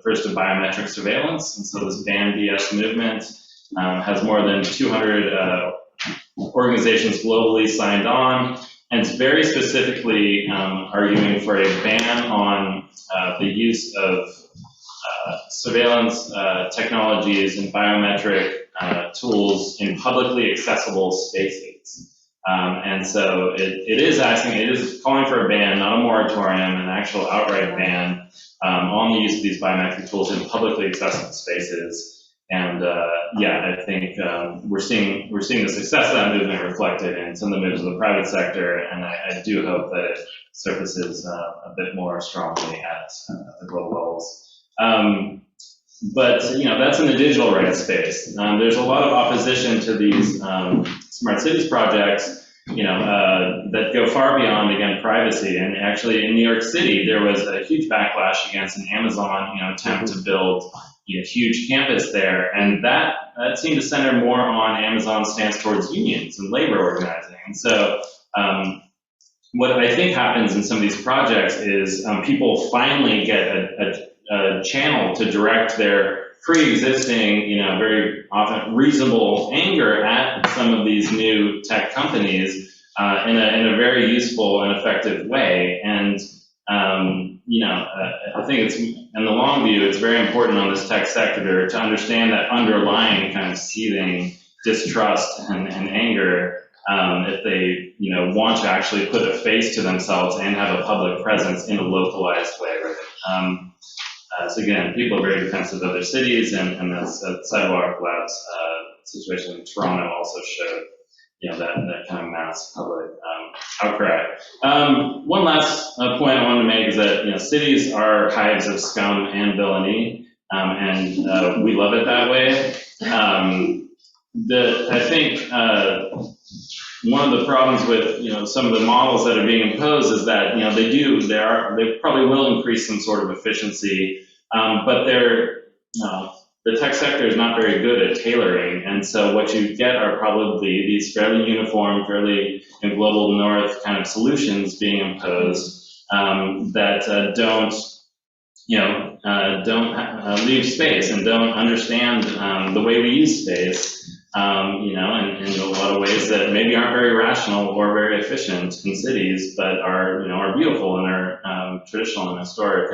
first to biometric surveillance. And so this Ban BS movement has more than 200 organizations globally signed on, and it's very specifically arguing for a ban on the use of surveillance technologies and biometric tools in publicly accessible spaces. And so it is calling for a ban, not a moratorium, an actual outright ban on the use of these biometric tools in publicly accessible spaces. And I think we're seeing the success of that movement reflected in some of the moves of the private sector, and I do hope that it surfaces a bit more strongly at the global levels. But that's in the digital rights space. There's a lot of opposition to these smart cities projects, that go far beyond, again, privacy. And actually, in New York City, there was a huge backlash against an Amazon, attempt to build a huge campus there, and that seemed to center more on Amazon's stance towards unions and labor organizing. And so, what I think happens in some of these projects is people finally get a channel to direct their pre-existing, very often reasonable anger at some of these new tech companies in a very useful and effective way. And I think it's, in the long view, it's very important on this tech sector to understand that underlying kind of seething distrust and anger, if they, want to actually put a face to themselves and have a public presence in a localized way. Right? So again, people are very defensive of their cities, and that's Sidewalk Labs situation in Toronto also showed, that kind of mass public outcry. One last point I wanted to make is that, cities are hives of scum and villainy, and we love it that way. I think one of the problems with, some of the models that are being imposed is that, they probably will increase some sort of efficiency, but the tech sector is not very good at tailoring, and so what you get are probably these fairly uniform, fairly global north kind of solutions being imposed that don't leave space and don't understand the way we use space, in a lot of ways that maybe aren't very rational or very efficient in cities, but are beautiful and are traditional and historic.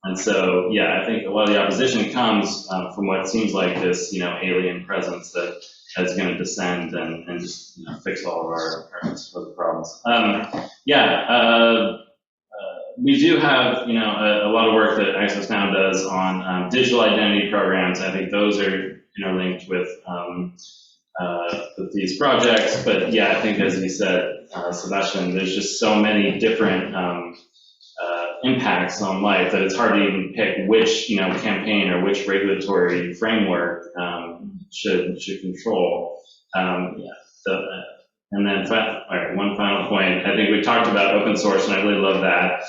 And so, I think a lot of the opposition comes from what seems like this, alien presence that is going to descend and just fix all of our problems. We do have, a lot of work that Access Now does on digital identity programs. I think those are interlinked with these projects. But I think, as you said, Sebastian, there's just so many different impacts on life that it's hard to even pick which campaign or which regulatory framework should control. And then one final point. I think we talked about open source, and I really love that.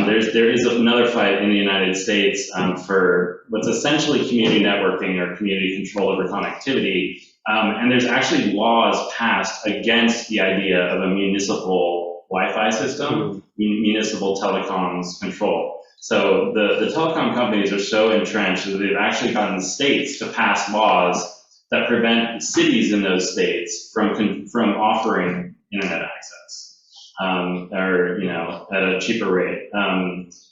There is another fight in the United States for what's essentially community networking or community control over connectivity. And there's actually laws passed against the idea of a municipal Wi-Fi system, municipal telecoms control. So the telecom companies are so entrenched that they've actually gotten states to pass laws that prevent cities in those states from offering internet access, or, you know, at a cheaper rate.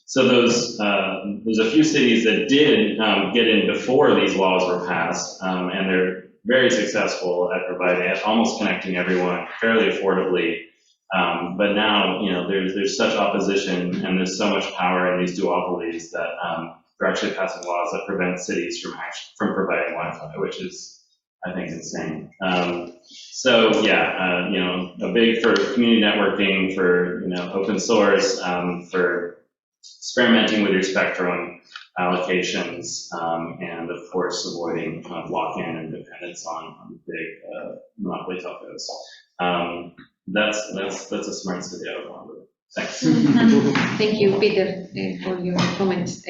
So there's a few cities that did get in before these laws were passed, and they're very successful at providing it, almost connecting everyone fairly affordably. But now, you know, there's such opposition and there's so much power in these duopolies that they're actually passing laws that prevent cities from providing Wi-Fi, which is, I think, insane. So yeah, you know, a big for community networking, for, you know, open source, for experimenting with your spectrum allocations, and of course avoiding lock-in and dependence on big monopoly telcos. That's a smart city I would want to. Thanks. Thank you, Peter, for your comments.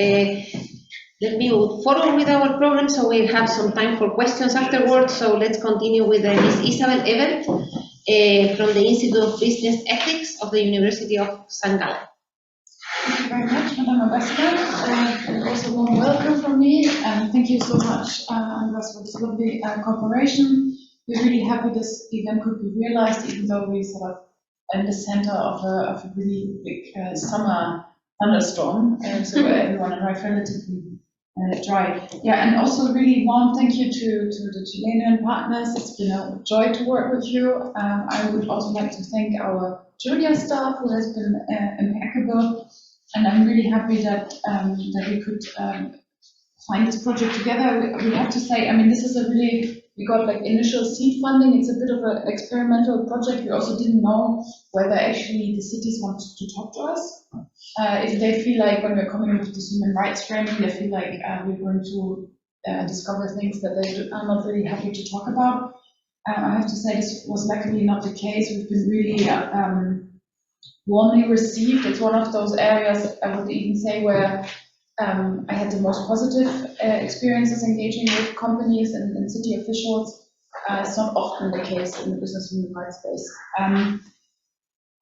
Let me follow with our program, so we have some time for questions afterwards. So let's continue with Ms. Isabel Ebert from the Institute of Business Ethics of the University of St. Gallen. Thank you very much, Madam Ambassador, and also a warm welcome from me. And thank you so much, Andres, for this lovely cooperation. We're really happy this event could be realized, even though we sort of in the center of a really big summer thunderstorm, so everyone arrived relatively dry. Yeah, and also really warm thank you to the Chilean partners. It's been a joy to work with you. I would also like to thank our Julia staff, who has been impeccable, and I'm really happy that we could find this project together. We have to say, I mean, this is a really, we got like initial seed funding. It's a bit of an experimental project. We also didn't know whether actually the cities want to talk to us. If they feel like when we're coming with this human rights framing, they feel like we're going to discover things that they are not really happy to talk about. I have to say this was luckily not the case. We've been really warmly received. It's one of those areas, I would even say, where I had the most positive experiences engaging with companies and city officials. It's not often the case in the business human rights space.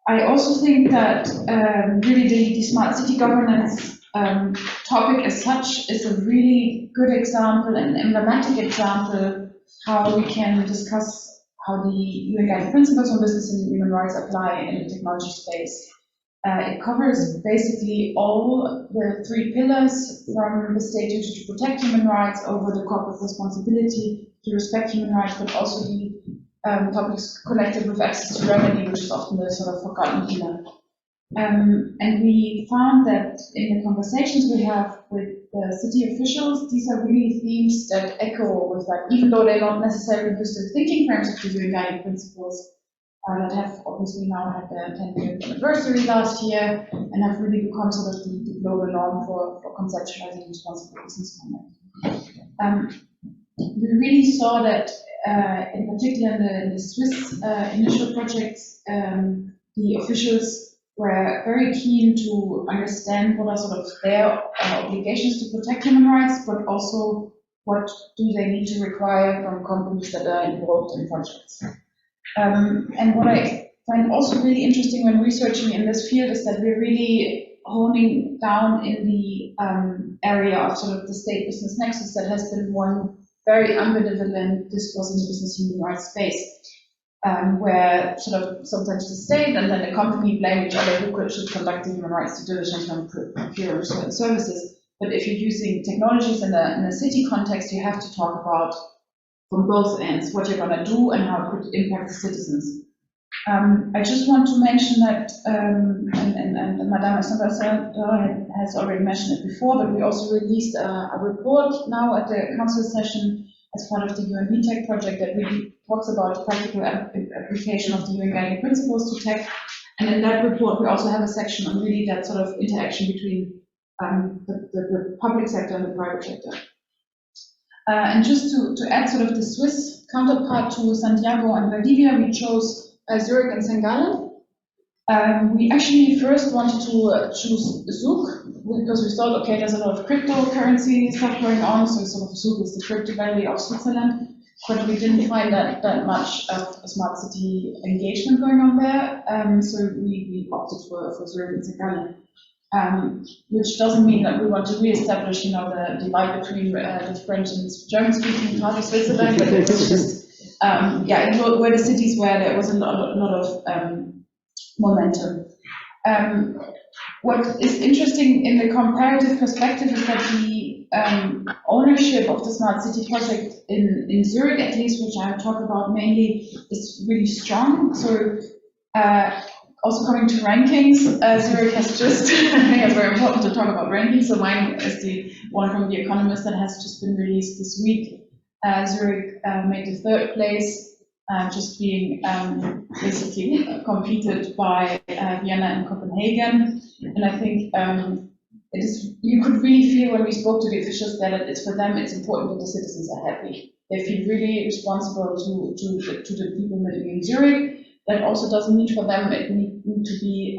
I also think that really the smart city governance topic as such is a really good example, an emblematic example, how we can discuss how the UN Guiding Principles on Business and Human Rights apply in the technology space. It covers basically all the three pillars, from the state duty to protect human rights, over the corporate responsibility to respect human rights, but also the topics connected with access to remedy, which is often the sort of forgotten pillar. And we found that in the conversations we have with the city officials, these are really themes that echo with that, even though they're not necessarily just the thinking frames of the UN Guiding Principles, that have obviously now had their 10th anniversary last year and have really become sort of the global norm for conceptualizing responsible business conduct. We really saw that, in particular in the Swiss initial projects, the officials were very keen to understand what are sort of their obligations to protect human rights, but also what do they need to require from companies that are involved in projects. And what I find also really interesting when researching in this field is that we're really honing down in the area of sort of the state-business nexus that has been one very ambivalent discourse in the business human rights space, where sort of sometimes the state and then the company blame each other who should conduct the human rights due diligence and procure certain services. But if you're using technologies in a city context, you have to talk about from both ends what you're going to do and how it could impact the citizens. I just want to mention that, and Madame Ambassador has already mentioned it before, but we also released a report now at the council session as part of the UN Tech project that really talks about the practical application of the UN Guiding Principles to tech. And in that report, we also have a section on really that sort of interaction between the public sector and the private sector. And just to add sort of the Swiss counterpart to Santiago and Valdivia, we chose Zurich and St. Gallen. We actually first wanted to choose Zug because we thought, okay, there's a lot of cryptocurrency stuff going on, so sort of Zug is the crypto valley of Switzerland. but we didn't find that much of a smart city engagement going on there. So we opted for Zurich and St. Gallen. Which doesn't mean that we want to reestablish, the divide between the French and German-speaking part of Switzerland, but it was just, it were the cities where there was a lot of momentum. What is interesting in the comparative perspective is that the ownership of the smart city project in Zurich, at least, which I talk about mainly, is really strong. So. Also coming to rankings, Zurich has just, I think it's very important to talk about rankings, so mine is the one from The Economist that has just been released this week. Zurich made the 3rd place, just being basically competed by Vienna and Copenhagen. And I think you could really feel when we spoke to the officials that it's for them, it's important that the citizens are happy. They feel really responsible to the people living in Zurich. That also doesn't mean for them it need to be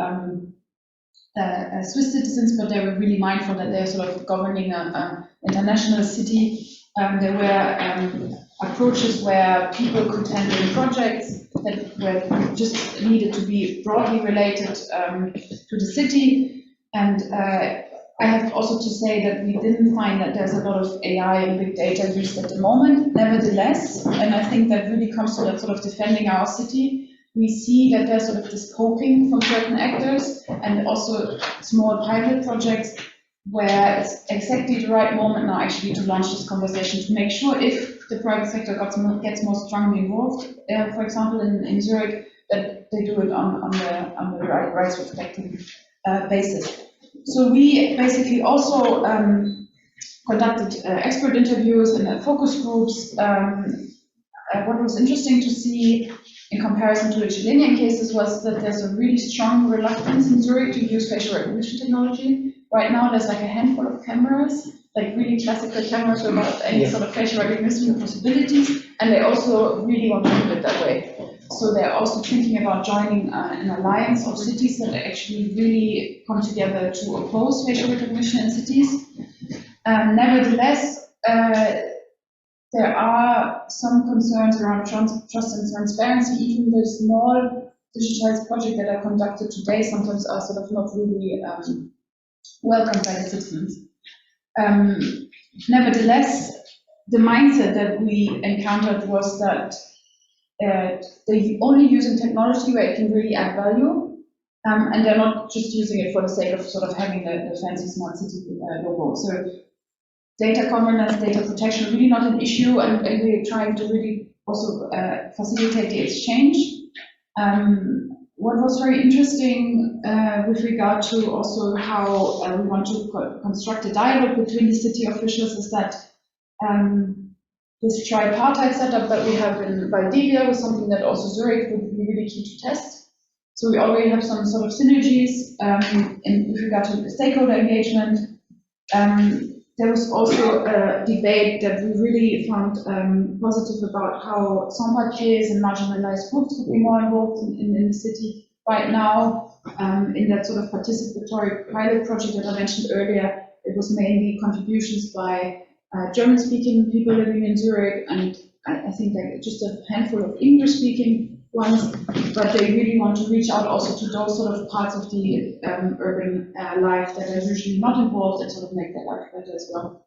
Swiss citizens, but they were really mindful that they're sort of governing an international city. There were approaches where people could handle projects that were just needed to be broadly related to the city. And I have also to say that we didn't find that there's a lot of AI and big data used at the moment. Nevertheless, and I think that really comes to that sort of defending our city, we see that there's sort of this hoping from certain actors and also small pilot projects where it's exactly the right moment now actually to launch this conversation, to make sure if the private sector gets more strongly involved, for example in Zurich, that they do it on the rights respecting basis. So we basically also conducted expert interviews and focus groups. What was interesting to see in comparison to the Chilean cases was that there's a really strong reluctance in Zurich to use facial recognition technology. Right now, there's like a handful of cameras, like really classical cameras without any sort of facial recognition possibilities, and they also really want to keep it that way. So they're also thinking about joining an alliance of cities that actually really come together to oppose facial recognition in cities. Nevertheless, there are some concerns around trust and transparency. Even the small digitized projects that are conducted today sometimes are sort of not really welcomed by the citizens. Nevertheless, the mindset that we encountered was that they're only using technology where it can really add value, and they're not just using it for the sake of sort of having the fancy smart city logo. So data governance, data protection, really not an issue, and we're trying to really also facilitate the exchange. What was very interesting with regard to also how we want to construct a dialogue between the city officials is that this tripartite setup that we have in Valdivia was something that also Zurich would be really keen to test. So we already have some sort of synergies with regard to stakeholder engagement. There was also a debate that we really found positive about how sans-papiers and marginalized groups could be more involved in the city. Right now, in that sort of participatory pilot project that I mentioned earlier, it was mainly contributions by German-speaking people living in Zurich, and I think like just a handful of English-speaking ones, but they really want to reach out also to those sort of parts of the urban life that are usually not involved and sort of make their life better as well.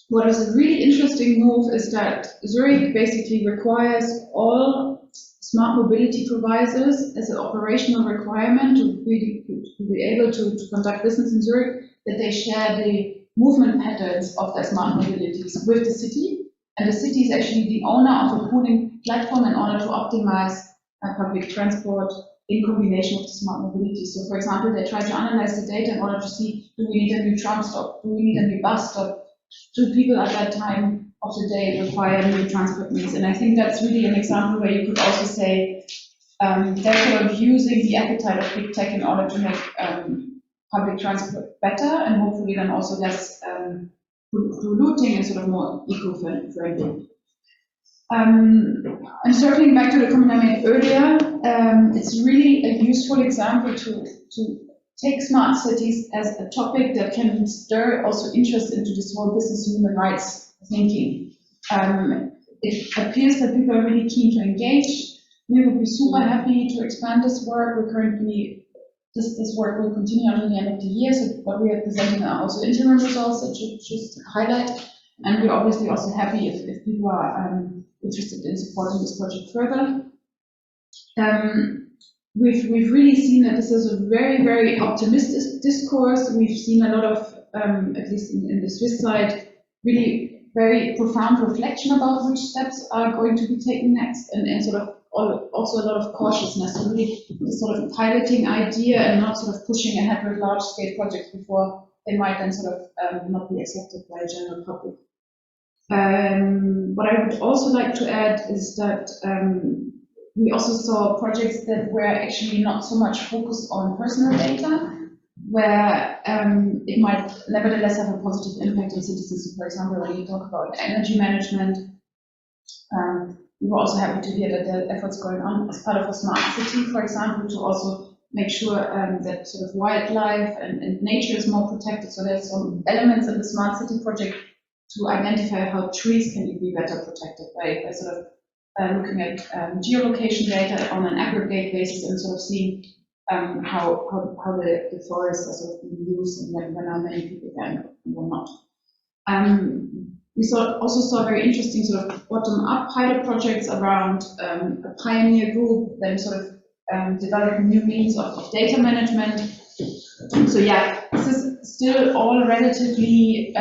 What is a really interesting move is that Zurich basically requires all smart mobility providers as an operational requirement to really be able to conduct business in Zurich, that they share the movement patterns of their smart mobilities with the city. And the city is actually the owner of a pooling platform in order to optimize public transport in combination with smart mobility. So for example, they try to analyze the data in order to see, do we need a new tram stop? Do we need a new bus stop? Do people at that time of the day require new transport needs? And I think that's really an example where you could also say they're sort of using the appetite of big tech in order to make public transport better and hopefully then also less polluting and sort of more eco-friendly. And circling back to the comment I made earlier, it's really a useful example to take smart cities as a topic that can stir also interest into this whole business human rights thinking. It appears that people are really keen to engage. We would be super happy to expand this work. We're currently, this work will continue until the end of the year, so what we are presenting are also interim results that should just highlight. And we're obviously also happy if people are interested in supporting this project further. We've really seen that this is a very, very optimistic discourse. We've seen a lot of, at least in the Swiss side, really very profound reflection about which steps are going to be taken next, and sort of also a lot of cautiousness, so really the sort of piloting idea and not sort of pushing ahead with large-scale projects before they might then sort of not be accepted by the general public. What I would also like to add is that we also saw projects that were actually not so much focused on personal data, where it might nevertheless have a positive impact on citizens. So for example, when you talk about energy management, we were also happy to hear that there are efforts going on as part of a smart city, for example, to also make sure that sort of wildlife and nature is more protected. So there's some elements in the smart city project to identify how trees can be better protected by sort of looking at geolocation data on an aggregate basis and sort of seeing how the forests are sort of being used and when are many people there and when not. We also saw very interesting sort of bottom-up pilot projects around a pioneer group, then sort of developing new means of data management. So yeah, this is still all relatively,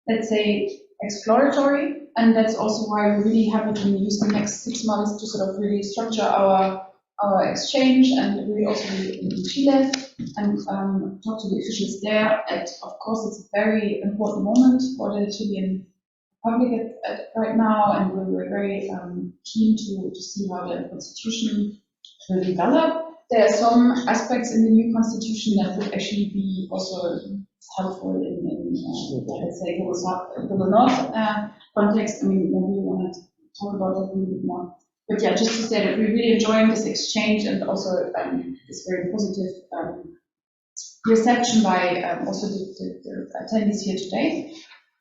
let's say, exploratory, and that's also why we're really happy to use the next 6 months to sort of really structure our exchange, and we also be in Chile and talk to the officials there. And of course, it's a very important moment for the Chilean public right now, and we're very keen to see how the constitution will develop. There are some aspects in the new constitution that would actually be also helpful in let's say, global north context. I mean, maybe you want to talk about that a little bit more. But yeah, just to say that we're really enjoying this exchange and also this very positive reception by also the attendees here today.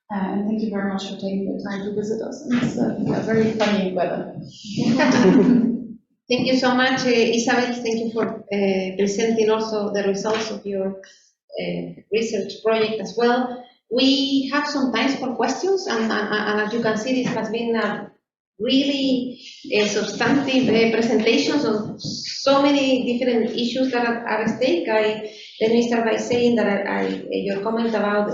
And thank you very much for taking the time to visit us. It's a very funny weather. Thank you so much, Isabel. Thank you for presenting also the results of your research project as well. We have some time for questions, and as you can see, this has been a really substantive presentations on so many different issues that are at stake. Let me start by saying that your comment about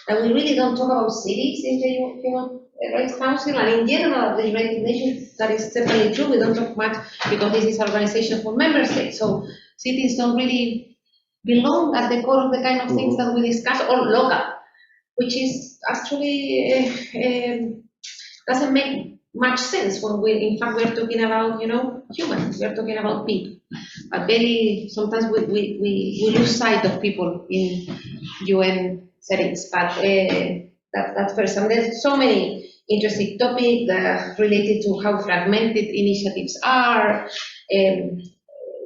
that we really don't talk about cities in the Human Rights Council, and in general, the United Nations, that is certainly true. We don't talk much because this is an organization for member states, so cities don't really belong at the core of the kind of things that we discuss, or local, which is actually doesn't make much sense when in fact, we're talking about, humans, we're talking about people. But sometimes we lose sight of people in UN settings, but that's first. And there's so many interesting topics related to how fragmented initiatives are,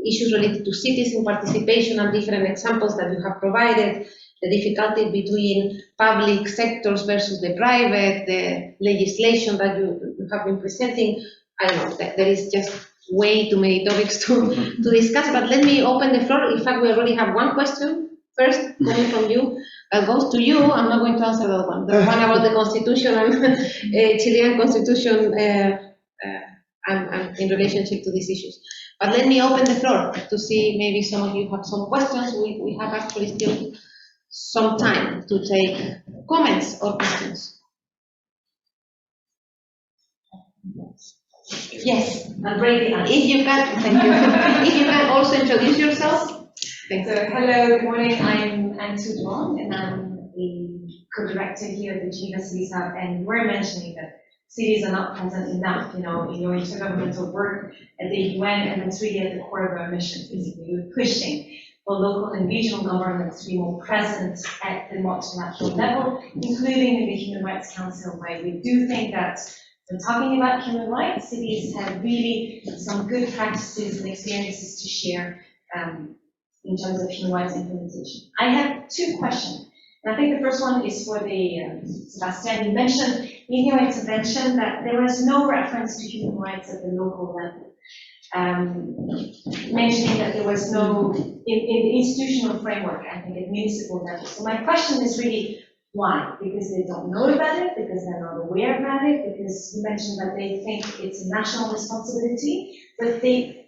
issues related to citizen participation and different examples that you have provided, the difficulty between public sectors versus the private, the legislation that you have been presenting. I don't know, there is just way too many topics to discuss, but let me open the floor. In fact, we already have one question first coming from you. That goes to you. I'm not going to answer that one. The one about the constitution and Chilean constitution and in relationship to these issues. But let me open the floor to see maybe some of you have some questions. We have actually still some time to take comments or questions. Yes, I'm ready. If you can, thank you. If you can also introduce yourself. Thanks. So, hello, good morning. I'm Anne Wong, and I'm the co-director here at the Geneva Cities Hub. And we're mentioning that cities are not present enough, in your intergovernmental work at the UN, and that's really at the core of our mission. Basically, we're pushing for local and regional governments to be more present at the multilateral level, including in the Human Rights Council, where we do think that when talking about human rights, cities have really some good practices and experiences to share in terms of human rights implementation. I have two questions. And I think the first one is for the Sebastian. You mentioned in your intervention that there was no reference to human rights at the local level, mentioning that there was no, in the institutional framework, I think at municipal level. So my question is really, why? Because they don't know about it, because they're not aware about it, because you mentioned that they think it's a national responsibility, but they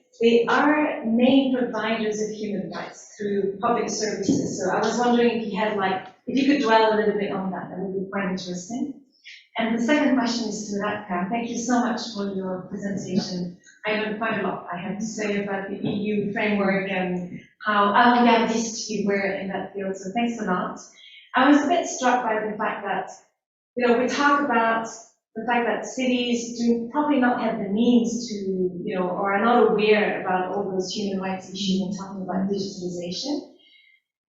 are main providers of human rights through public services. So I was wondering if you had if you could dwell a little bit on that, that would be quite interesting. And the second question is to Radka. Thank you so much for your presentation. I learned quite a lot, I have to say, about the EU framework and how avant-gardist you were in that field, so thanks a lot. I was a bit struck by the fact that, we talk about the fact that cities do probably not have the means to, or are not aware about all those human rights issues when talking about digitalization.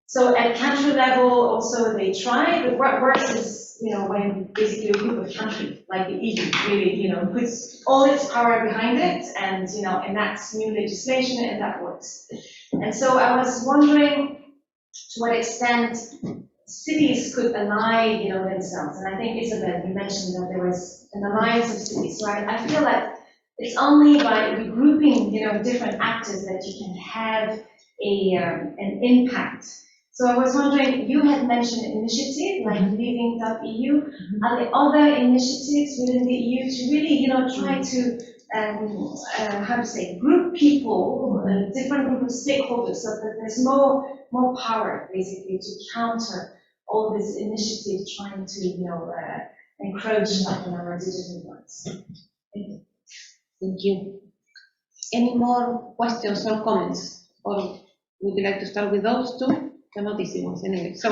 So at country level, also they try, but what works is, when basically a group of countries, like the EU, really, puts all its power behind it and, enacts new legislation, and that works. And so I was wondering to what extent cities could ally, themselves. And I think, Isabel, you mentioned that there was an alliance of cities. So I feel like it's only by regrouping, different actors that you can have an impact. So I was wondering, you had mentioned an initiative like Living.eu. Are there other initiatives within the EU to really, try to, group people, a different group of stakeholders, so that there's more power, basically, to counter all these initiatives trying to, encroach on our digital rights? Thank you. Thank you. Any more questions or comments? Or would you like to start with those two? They're not easy ones anyway. So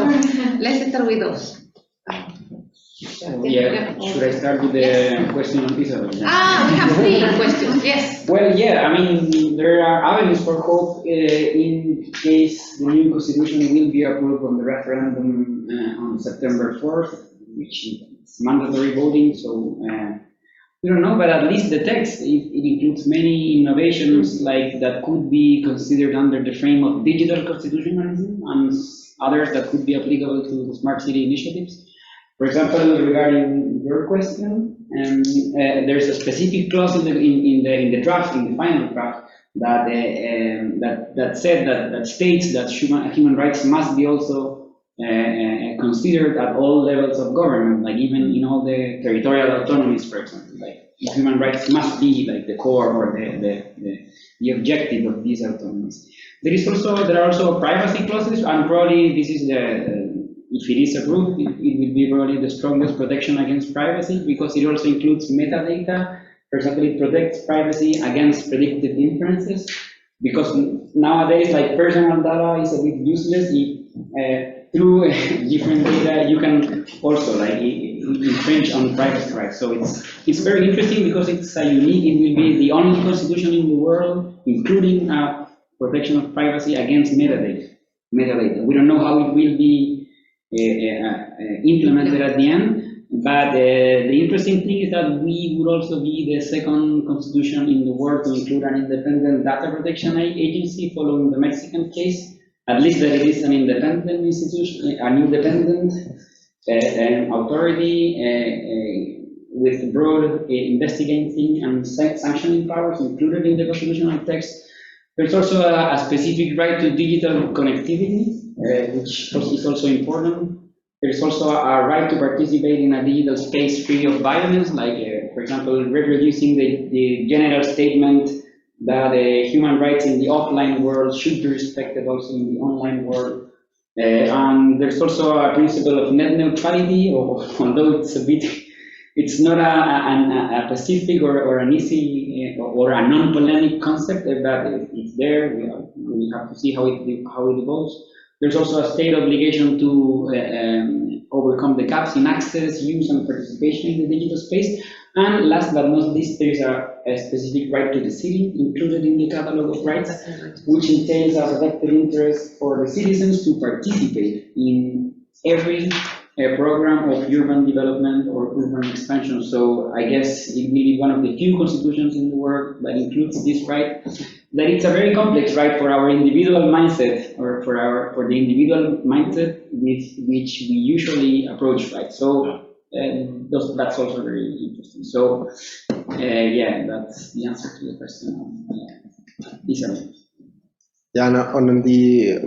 let's start with those. Yeah, should I start with the question on Isabel? We have 3 questions, yes. Well, yeah, I mean, there are avenues for hope in case the new constitution will be approved on the referendum on September 4th, which is mandatory voting, so we don't know, but at least the text, it includes many innovations like that could be considered under the frame of digital constitutionalism and others that could be applicable to the smart city initiatives. For example, regarding your question, there's a specific clause in the draft, in the final draft, that states that human rights must be also considered at all levels of government, like even in all the territorial autonomies, for example. Like human rights must be like the core or the objective of these autonomies. There are also privacy clauses, and probably this is if it is approved, it will be probably the strongest protection against privacy, because it also includes metadata. For example, it protects privacy against predictive inferences, because nowadays, like, personal data is a bit useless. Through different data, you can also infringe on privacy rights. So it's very interesting because it's a unique. It will be the only constitution in the world, including protection of privacy against metadata. We don't know how it will be implemented at the end, but the interesting thing is that we would also be the second constitution in the world to include an independent data protection agency, following the Mexican case. At least that it is an independent institution, an independent authority with broad investigating and sanctioning powers included in the constitutional text. There's also a specific right to digital connectivity, which is also important. There's also a right to participate in a digital space free of violence, like, for example, reproducing the general statement that human rights in the offline world should be respected also in the online world. And there's also a principle of net neutrality, although it's not a specific or an easy or a non-polemic concept, but it's there. We have to see how it evolves. There's also a state obligation to overcome the gaps in access, use, and participation in the digital space. And last but not least, there is a specific right to the city included in the catalogue of rights, which entails a protected interest for the citizens to participate in every program of urban development or urban expansion. So I guess it may be one of the few constitutions in the world that includes this right. That it's a very complex right for our individual mindset, or for the individual mindset with which we usually approach, right? So that's also very interesting. So, yeah, that's the answer to the question. Yeah, and on the,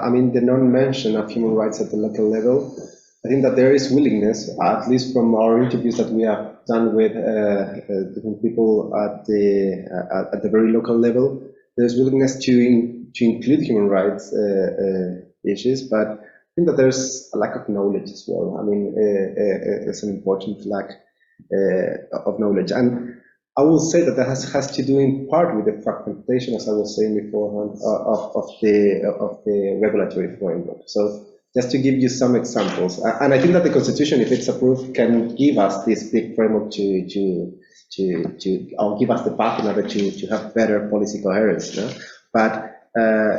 I mean, the non-mention of human rights at the local level, I think that there is willingness, at least from our interviews that we have done with different people at the very local level, there's willingness to include human rights issues, but I think that there's a lack of knowledge as well. I mean, it's an important lack of knowledge. And I will say that has to do in part with the fragmentation, as I was saying beforehand, of the regulatory framework. So just to give you some examples, and I think that the Constitution, if it's approved, can give us this big framework or give us the path in order to have better policy coherence. No? But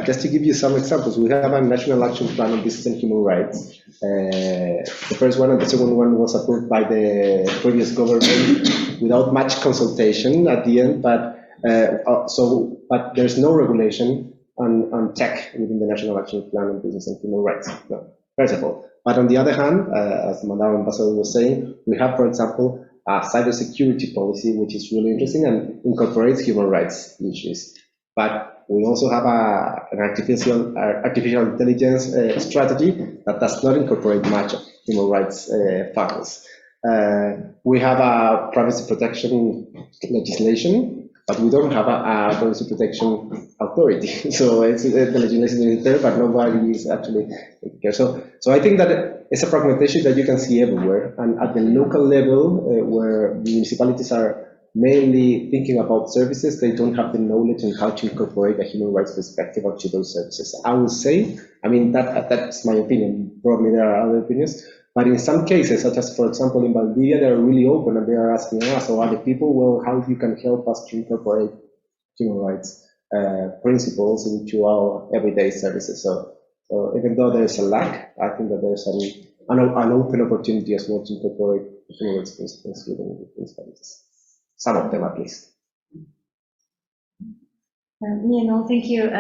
just to give you some examples, we have a National Action Plan on Business and Human Rights. The first one and the second one was approved by the previous government without much consultation at the end, but there's no regulation on tech within the National Action Plan on Business and Human Rights, no, first of all. But on the other hand, as Madam Ambassador was saying, we have, for example, a cybersecurity policy, which is really interesting and incorporates human rights issues. But we also have an artificial intelligence strategy that does not incorporate much of human rights factors. We have a privacy protection legislation, but we don't have a privacy protection authority. So the legislation is there, but nobody is actually taking care. So I think that it's a fragmentation that you can see everywhere. And at the local level, where municipalities are mainly thinking about services, they don't have the knowledge on how to incorporate a human rights perspective onto those services. I would say, I mean, that's my opinion. Probably there are other opinions. But in some cases, such as, for example, in Valdivia, they're really open and they are asking us, so other people, well, how you can help us to incorporate human rights principles into our everyday services. So even though there's a lack, I think that there's an open opportunity as well to incorporate human rights principles within the municipalities. Some of them, at least. Thank you.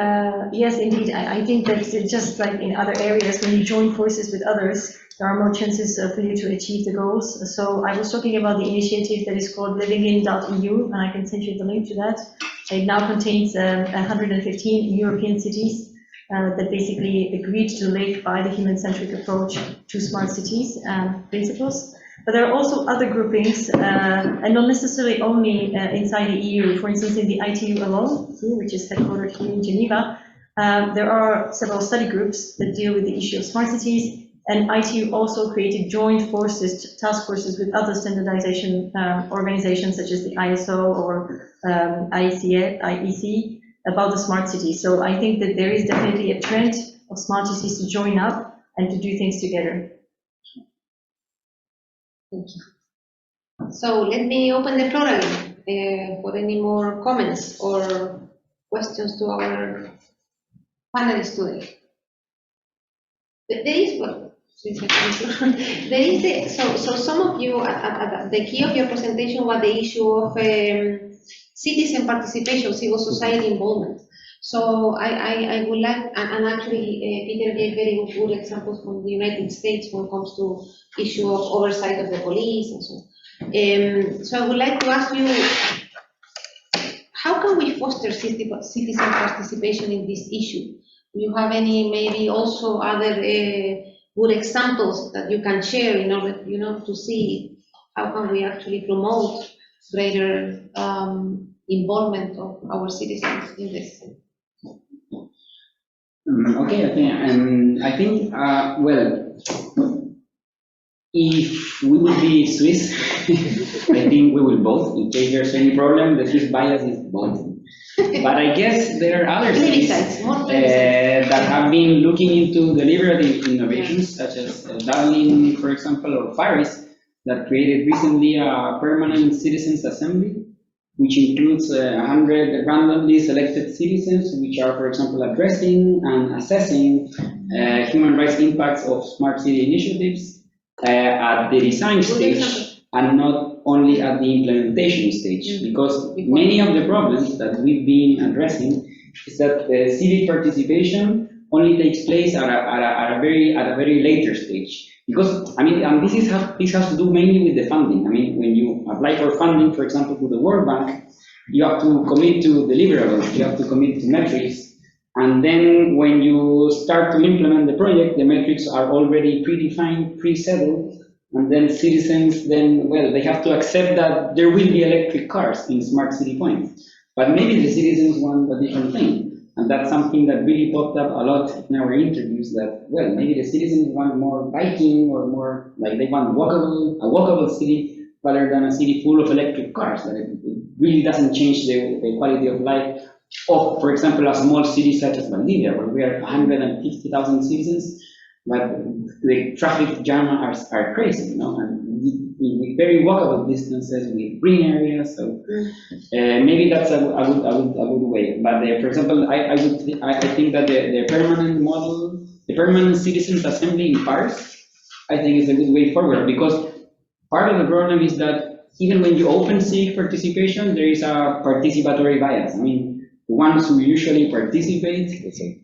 Yes, indeed. I think that just like in other areas, when you join forces with others, there are more chances for you to achieve the goals. So I was talking about the initiative that is called livingin.eu, and I can send you the link to that. It now contains 115 European cities that basically agreed to live by the human-centric approach to smart cities principles. But there are also other groupings, and not necessarily only inside the EU. For instance, in the ITU alone, which is headquartered here in Geneva, there are several study groups that deal with the issue of smart cities, and ITU also created joint forces, task forces with other standardization organizations such as the ISO or IEC about the smart cities. So I think that there is definitely a trend of smart cities to join up and to do things together. Thank you. So let me open the floor again for any more comments or questions to our panelists today. There is one. So some of you, at the key of your presentation was the issue of citizen participation, civil society involvement. So I would like, and actually Peter gave very good examples from the United States when it comes to issue of oversight of the police and so on. So I would like to ask you, how can we foster citizen participation in this issue? Do you have any maybe also other good examples that you can share in order, to see how can we actually promote greater involvement of our citizens in this? Okay, I think, well, if we will be Swiss, I think we will vote. In case there's any problem, the Swiss bias is voting. But I guess there are other cities that have been looking into deliberative innovations, such as Dublin, for example, or Paris, that created recently a permanent citizens assembly, which includes 100 randomly selected citizens, which are, for example, addressing and assessing human rights impacts of smart city initiatives at the design stage and not only at the implementation stage, because many of the problems that we've been addressing is that the civic participation only takes place at a very later stage. Because, I mean, and this has to do mainly with the funding. I mean, when you apply for funding, for example, to the World Bank, you have to commit to deliverables, you have to commit to metrics, and then when you start to implement the project, the metrics are already predefined, pre-settled, and then citizens they have to accept that there will be electric cars in smart city points. But maybe the citizens want a different thing. And that's something that really popped up a lot in our interviews, that, well, maybe the citizens want more biking, or more, like, they want a walkable city rather than a city full of electric cars. That it really doesn't change the quality of life of, for example, a small city such as Valdivia, where we are 150,000 citizens, but the traffic jam are crazy, you know, and with very walkable distances, with green areas. So maybe that's a good way. But for example, I think that the permanent model, the permanent citizens assembly in Paris, I think is a good way forward, because part of the problem is that even when you open civic participation, there is a participatory bias. I mean, the ones who usually participate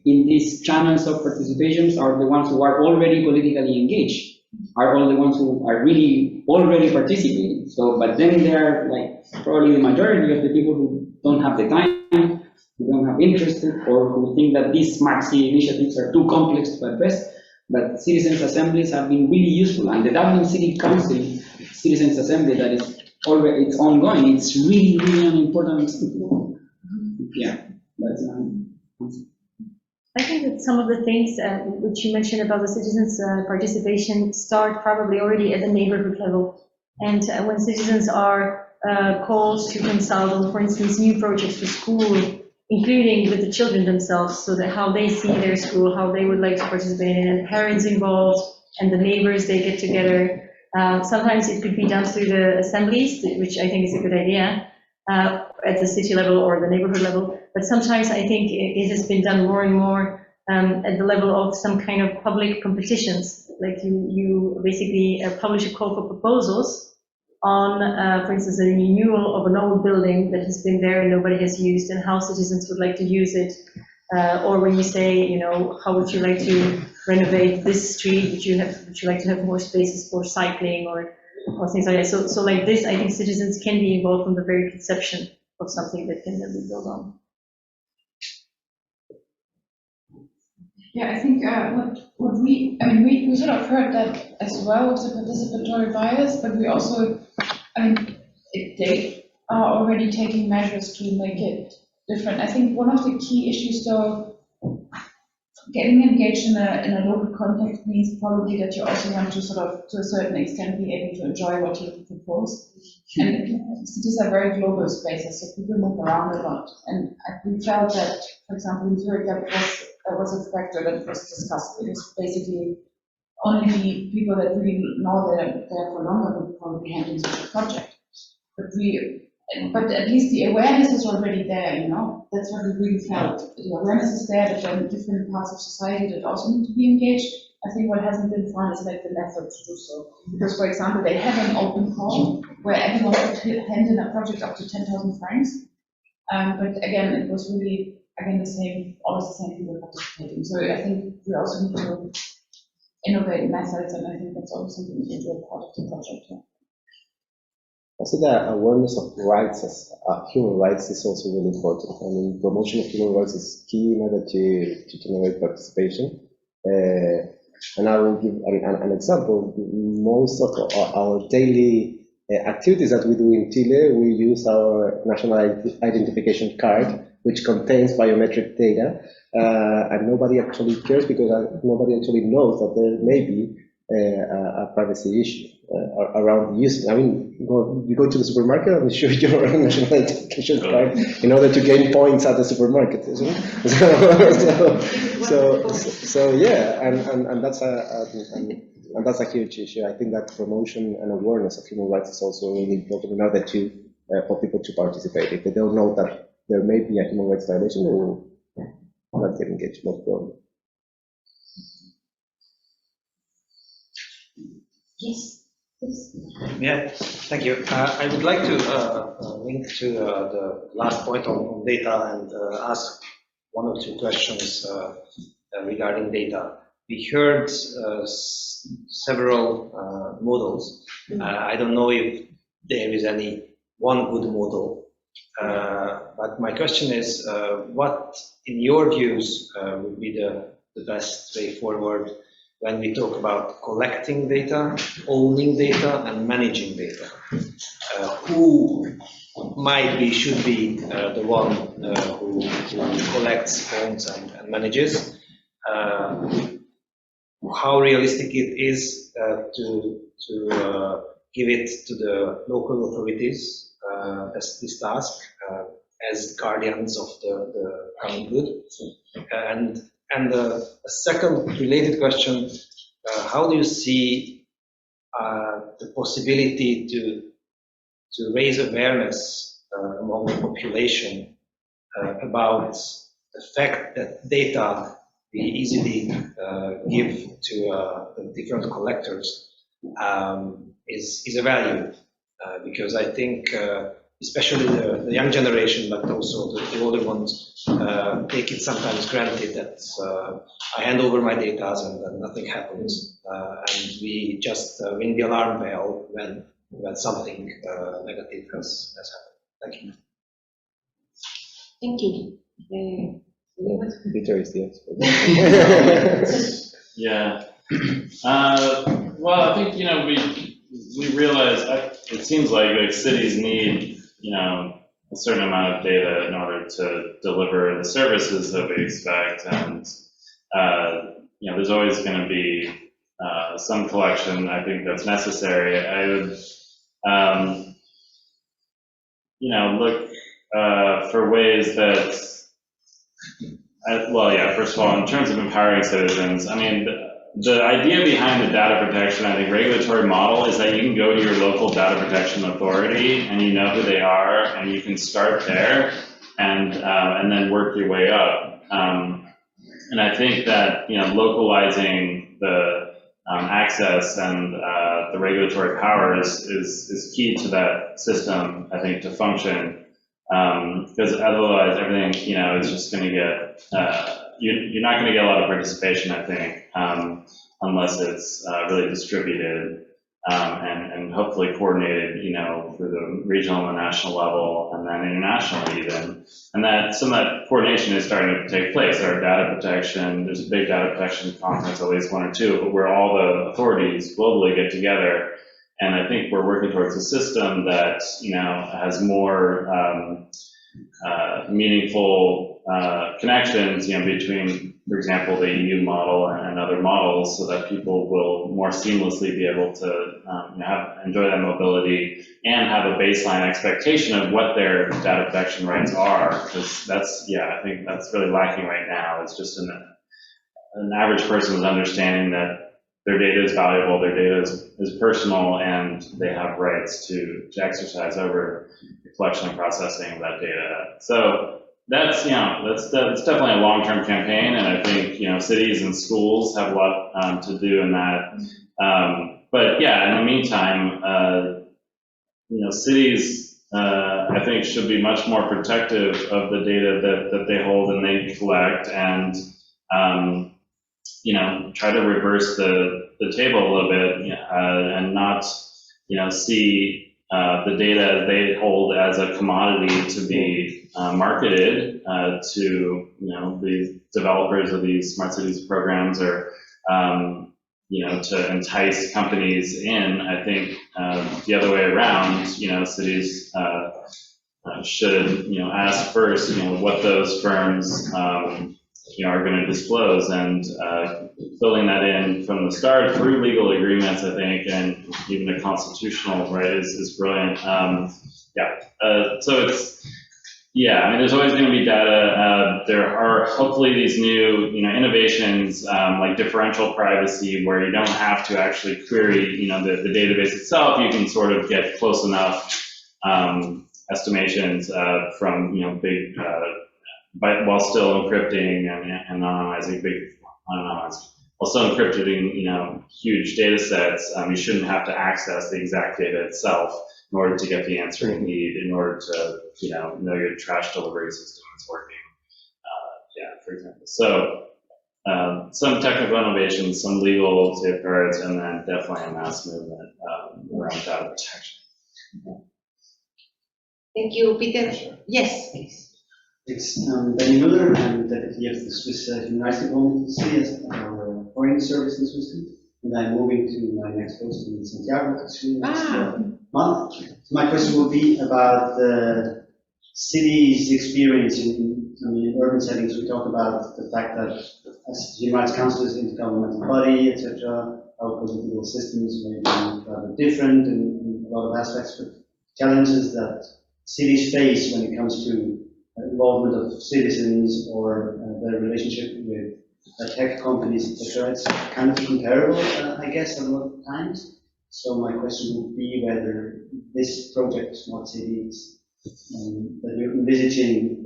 in these channels of participations are the ones who are already politically engaged, are all the ones who are really already participating. So, but then there are, like, probably the majority of the people who don't have the time, who don't have interest, or who think that these smart city initiatives are too complex to address. But citizens' assemblies have been really useful, and the Dublin City Council Citizens' Assembly that is already, it's ongoing, it's really, really an important institution. Yeah, that's I think that some of the things which you mentioned about the citizens' participation start probably already at the neighborhood level. And when citizens are called to consult on, for instance, new projects for school, including with the children themselves, so that how they see their school, how they would like to participate in, and parents involved, and the neighbors, they get together. Sometimes it could be done through the assemblies, which I think is a good idea, at the city level or the neighborhood level. But sometimes I think it has been done more and more at the level of some kind of public competitions. Like you basically publish a call for proposals on, for instance, a renewal of an old building that has been there and nobody has used, and how citizens would like to use it. Or when you say, you know, how would you like to renovate this street? Would you like to have more spaces for cycling or things like that? So like this, I think citizens can be involved from the very conception of something that can then be built on. Yeah, I think we sort of heard that as well with the participatory bias, but we also, they are already taking measures to make it different. I think one of the key issues, though, getting engaged in a local context means probably that you also want to sort of, to a certain extent, be able to enjoy what you propose. And cities are very global spaces, so people move around a lot. And we felt that, for example, in Zurich, that was a factor that was discussed. It was basically only people that really know they're there for longer would probably handle such a project. But at least the awareness is already there, you know? That's what we really felt. The awareness is there that there are different parts of society that also need to be engaged. I think what hasn't been found is like the method to do so. Because, for example, they have an open call where everyone could hand in a project up to 10,000 francs. But again, it was really, always the same people participating. So I think we also need to innovate methods, and I think that's also something we can do as part of the project. Yeah. Also, the awareness of rights, human rights, is also really important. I mean, promotion of human rights is key in order to generate participation. And I will give an example. Most of our daily activities that we do in Chile, we use our national identification card, which contains biometric data, and nobody actually cares because nobody actually knows that there may be a privacy issue around the use. I mean, you go to the supermarket and show your national identification card in order to gain points at the supermarket. So yeah, and that's a huge issue. I think that promotion and awareness of human rights is also really important in order for people to participate. If they don't know that there may be a human rights violation, they will not get engaged, no problem. Yes. Yeah, thank you. I would like to link to the last point on data and ask one or two questions regarding data. We heard several models. I don't know if there is any one good model, but my question is, what, in your views, would be the best way forward when we talk about collecting data, owning data, and managing data? Who might be, should be the one who collects, owns, and manages? How realistic it is to give it to the local authorities as this task, as guardians of the common good? And a second related question, how do you see the possibility to raise awareness among the population about the fact that data we easily give to the different collectors is a value? Because I think especially the young generation, but also the older ones, take it sometimes granted that I hand over my data and nothing happens, and we just ring the alarm bell when something negative has happened. Thank you. Thank you. Peter is the expert. Yeah. Well, I think, we realize, it seems like cities need, a certain amount of data in order to deliver the services that we expect. And, there's always going to be some collection, I think, that's necessary. I would, look for ways that, first of all, in terms of empowering citizens, I mean, the idea behind the data protection, I think, regulatory model is that you can go to your local data protection authority and you know who they are, and you can start there and then work your way up. And I think that, localizing the access and the regulatory powers is key to that system, I think, to function. Because otherwise everything, is just going to get, you're not going to get a lot of participation, I think, unless it's really distributed and hopefully coordinated, through the regional and national level, and then internationally even. And that some of that coordination is starting to take place. Our data protection, there's a big data protection conference, at least one or two, where all the authorities globally get together. And I think we're working towards a system that, has more meaningful connections, between, for example, the EU model and other models, so that people will more seamlessly be able to enjoy that mobility and have a baseline expectation of what their data protection rights are. Because that's, I think that's really lacking right now. It's just an average person's understanding that their data is valuable, their data is personal, and they have rights to exercise over the collection and processing of that data. So that's definitely a long-term campaign, and I think, cities and schools have a lot to do in that. But yeah, in the meantime, cities, I think, should be much more protective of the data that they hold and they collect, and try to reverse the table a little bit, and not, see the data they hold as a commodity to be marketed to, the developers of these smart cities programs, or, to entice companies in. I think the other way around, cities should, ask first, what those firms are going to disclose, and filling that in from the start through legal agreements, I think, and even a constitutional right is brilliant. So it's, I mean, there's always going to be data. There are hopefully these new, innovations like differential privacy, where you don't have to actually query, the database itself. You can sort of get close enough estimations from, big while still encrypting and anonymizing while still encrypting, huge data sets. You shouldn't have to access the exact data itself in order to get the answer you need, in order to, know your trash delivery system is working, for example. So some technical innovations, some legal safeguards, and then definitely a mass movement around data protection. Thank you, Peter. Yes, please. It's Danny Müller, I'm deputy of the Swiss University Government as our foreign service in Switzerland, and I'm moving to my next post in Santiago actually next month. So my question will be about the city's experience in urban settings. We talk about the fact that as Human Rights Council is an intergovernmental body, etc., our political systems may be rather different in a lot of aspects, but challenges that cities face when it comes to involvement of citizens or their relationship with tech companies, etc. It's kind of comparable, I guess, a lot of times. So my question would be whether this project, Smart Cities, that you're envisaging,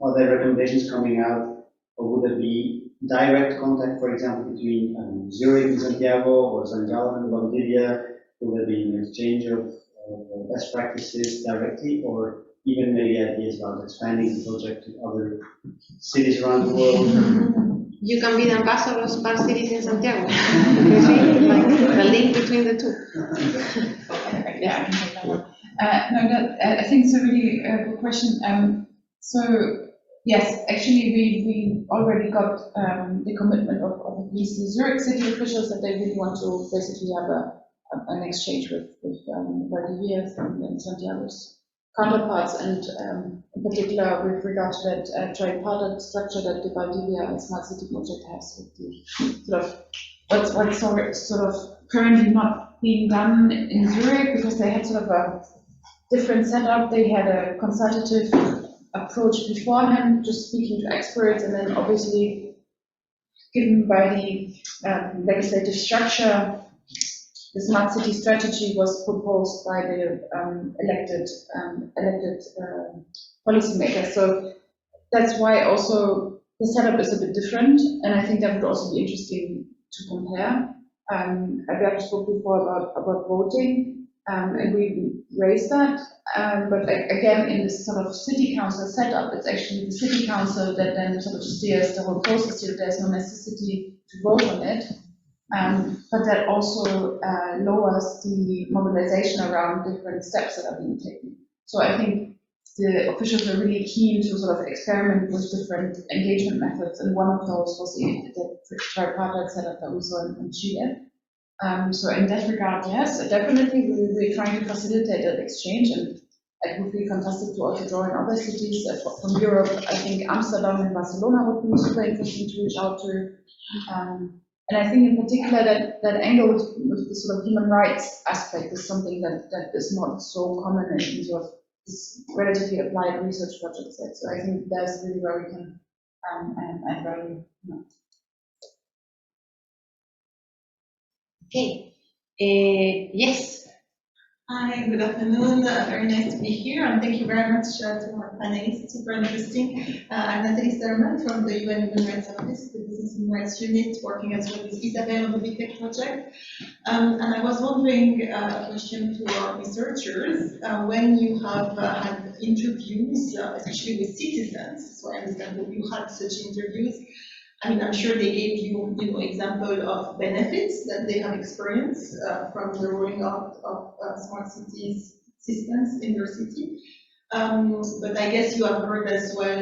are there recommendations coming out, or would there be direct contact, for example, between Zurich and Santiago, or Santiago and Valdivia? Will there be an exchange of best practices directly, or even maybe ideas about expanding the project to other cities around the world? You can be the ambassador of smart cities in Santiago. Like the link between the two. Yeah, I can take that one. I think it's a really good question. So yes, actually we already got the commitment of at least the Zurich city officials that they really want to basically have an exchange with Valdivia and Santiago's counterparts, and in particular with regard to that tripartite structure that the Valdivia Smart City project has, with the sort of what's sort of currently not being done in Zurich, because they had sort of a different setup. They had a consultative approach beforehand, just speaking to experts, and then obviously given by the legislative structure, the smart city strategy was proposed by the elected policymakers. So that's why also the setup is a bit different, and I think that would also be interesting to compare. Alberto spoke before about voting, and we raised that, but again, in this sort of city council setup, it's actually the city council that then sort of steers the whole process, so there's no necessity to vote on it. But that also lowers the mobilization around different steps that are being taken. So I think the officials are really keen to sort of experiment with different engagement methods, and one of those was the tripartite setup that we saw in Chile. So in that regard, yes, definitely we're trying to facilitate that exchange, and it would be fantastic to also draw in other cities from Europe. I think Amsterdam and Barcelona would be super interesting to reach out to. And I think in particular that angle with the sort of human rights aspect is something that is not so common in terms of this relatively applied research project set. So I think that's really where we can add value. Okay. Yes. Hi, good afternoon. Very nice to be here, and thank you very much to our panelists. Super interesting. I'm Nathalie Sterman from the UN Human Rights Office, the Business Human Rights Unit, working as well with Isabel on the Big Tech project. And I was wondering a question to our researchers. When you have had interviews, especially with citizens, so I understand that you had such interviews, I mean, I'm sure they gave you, example of benefits that they have experienced from the rolling out of smart cities systems in their city. But I guess you have heard as well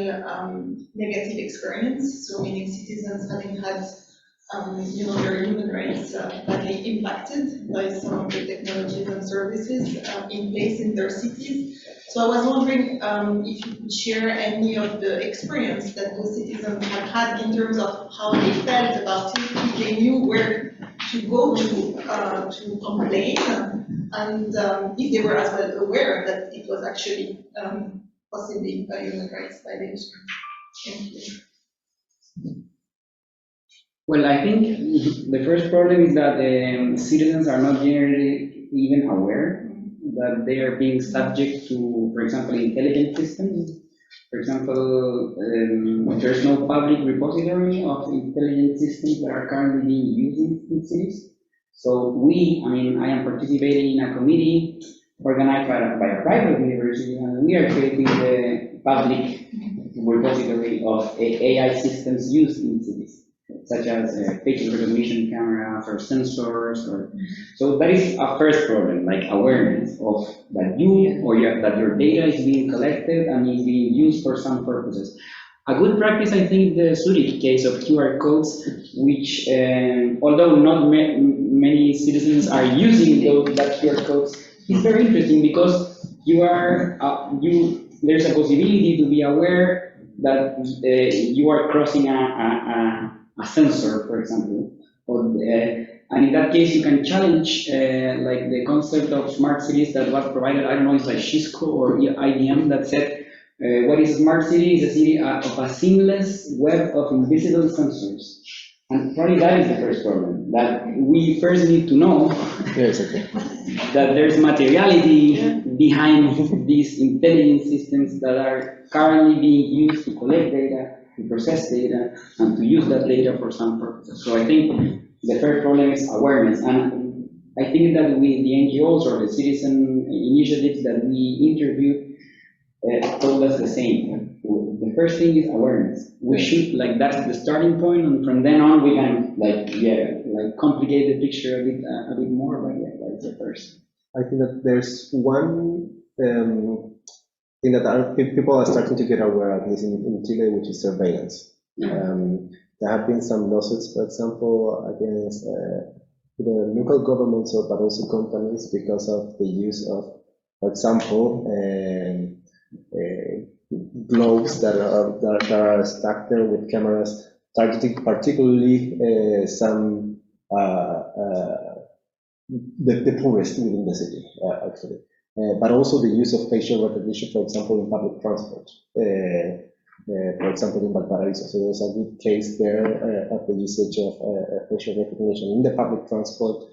negative experience, so meaning citizens having had, their human rights badly impacted by some of the technologies and services in place in their cities. So I was wondering if you could share any of the experience that those citizens have had in terms of how they felt about it, if they knew where to go to complain, and if they were as well aware that it was actually possibly a human rights violation. Thank you. Well, I think the first problem is that citizens are not generally even aware that they are being subject to, for example, intelligent systems. For example, there's no public repository of intelligent systems that are currently being used in cities. So I am participating in a committee organized by a private university, and we are creating the public repository of AI systems used in cities. such as facial recognition cameras or sensors. So that is a first problem, like awareness of that that your data is being collected and is being used for some purposes. A good practice, I think, the Zurich case of QR codes, which, although not many citizens are using that QR codes, is very interesting because there's a possibility to be aware that you are crossing a sensor, for example, and in that case you can challenge like the concept of smart cities that was provided. I don't know, it's like Cisco or IBM that said what is a smart city is a city of a seamless web of invisible sensors. And probably that is the first problem, that we first need to know that there's materiality behind these intelligent systems that are currently being used to collect data, to process data, and to use that data for some purposes. So I think the first problem is awareness. And I think that the NGOs or the citizen initiatives that we interviewed told us the same. The first thing is awareness. We should, that's the starting point, and from then on we can, complicate the picture a bit more, but yeah, that's the first. I think that there's one thing that people are starting to get aware, at least in Chile, which is surveillance. There have been some lawsuits, for example, against the local governments, but also companies, because of the use of, for example, gloves that are stuck there with cameras, targeting particularly some the poorest within the city, actually. But also the use of facial recognition, for example, in public transport. For example, in Valparaiso. So there's a good case there of the usage of facial recognition in the public transport,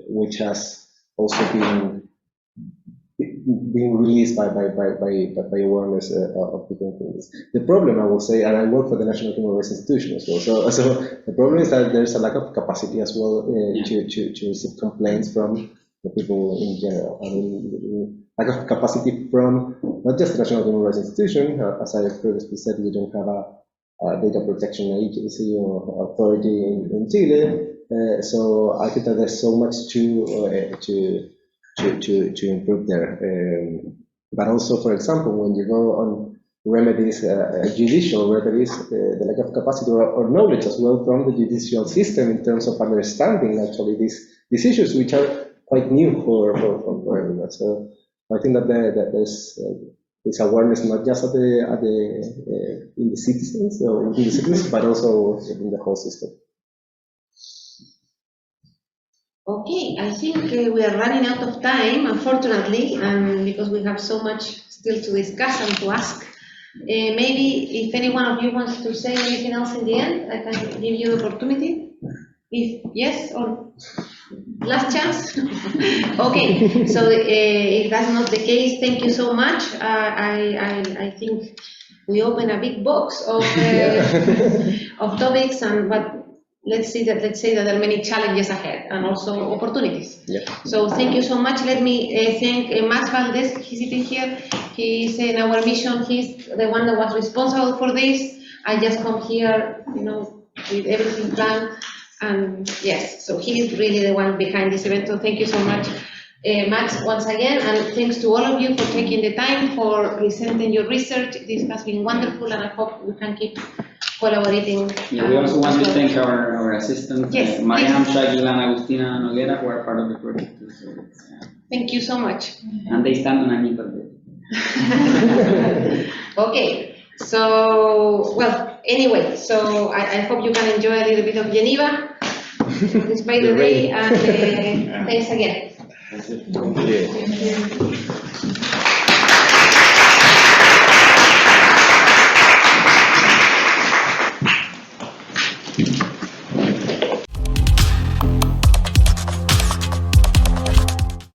which has also been released by awareness of different things. The problem, I will say, and I work for the National Human Rights Institution as well, so the problem is that there's a lack of capacity as well to receive complaints from the people in general. I mean, lack of capacity from not just the National Human Rights Institution, as I previously said, we don't have a data protection agency or authority in Chile, so I think that there's so much to improve there. But also, for example, when you go on remedies, judicial remedies, the lack of capacity or knowledge as well from the judicial system in terms of understanding actually these issues, which are quite new for everyone. So I think that there's this awareness not just in the citizens or in the citizens, but also in the whole system. Okay, I think we are running out of time, unfortunately, and because we have so much still to discuss and to ask. Maybe if any one of you wants to say anything else in the end, I can give you the opportunity. If yes, or last chance. Okay, so if that's not the case, thank you so much. I think we open a big box of of topics, but let's say that there are many challenges ahead and also opportunities. Yeah. So thank you so much. Let me thank Max Valdez. He's sitting here. He's in our mission. He's the one that was responsible for this. I just come here, with everything planned. And yes, so he's really the one behind this event. So thank you so much, Max, once again. And thanks to all of you for taking the time for presenting your research. This has been wonderful, and I hope we can keep collaborating. Yeah, we also want to thank our assistants, yes, Mariam, Shagil, and Agustina Noguera, who are part of the project too. So thank you so much. And they stand on a need of it. Okay, so, well, anyway, so I hope you can enjoy a little bit of Geneva, despite the day, and thanks again. Thank you.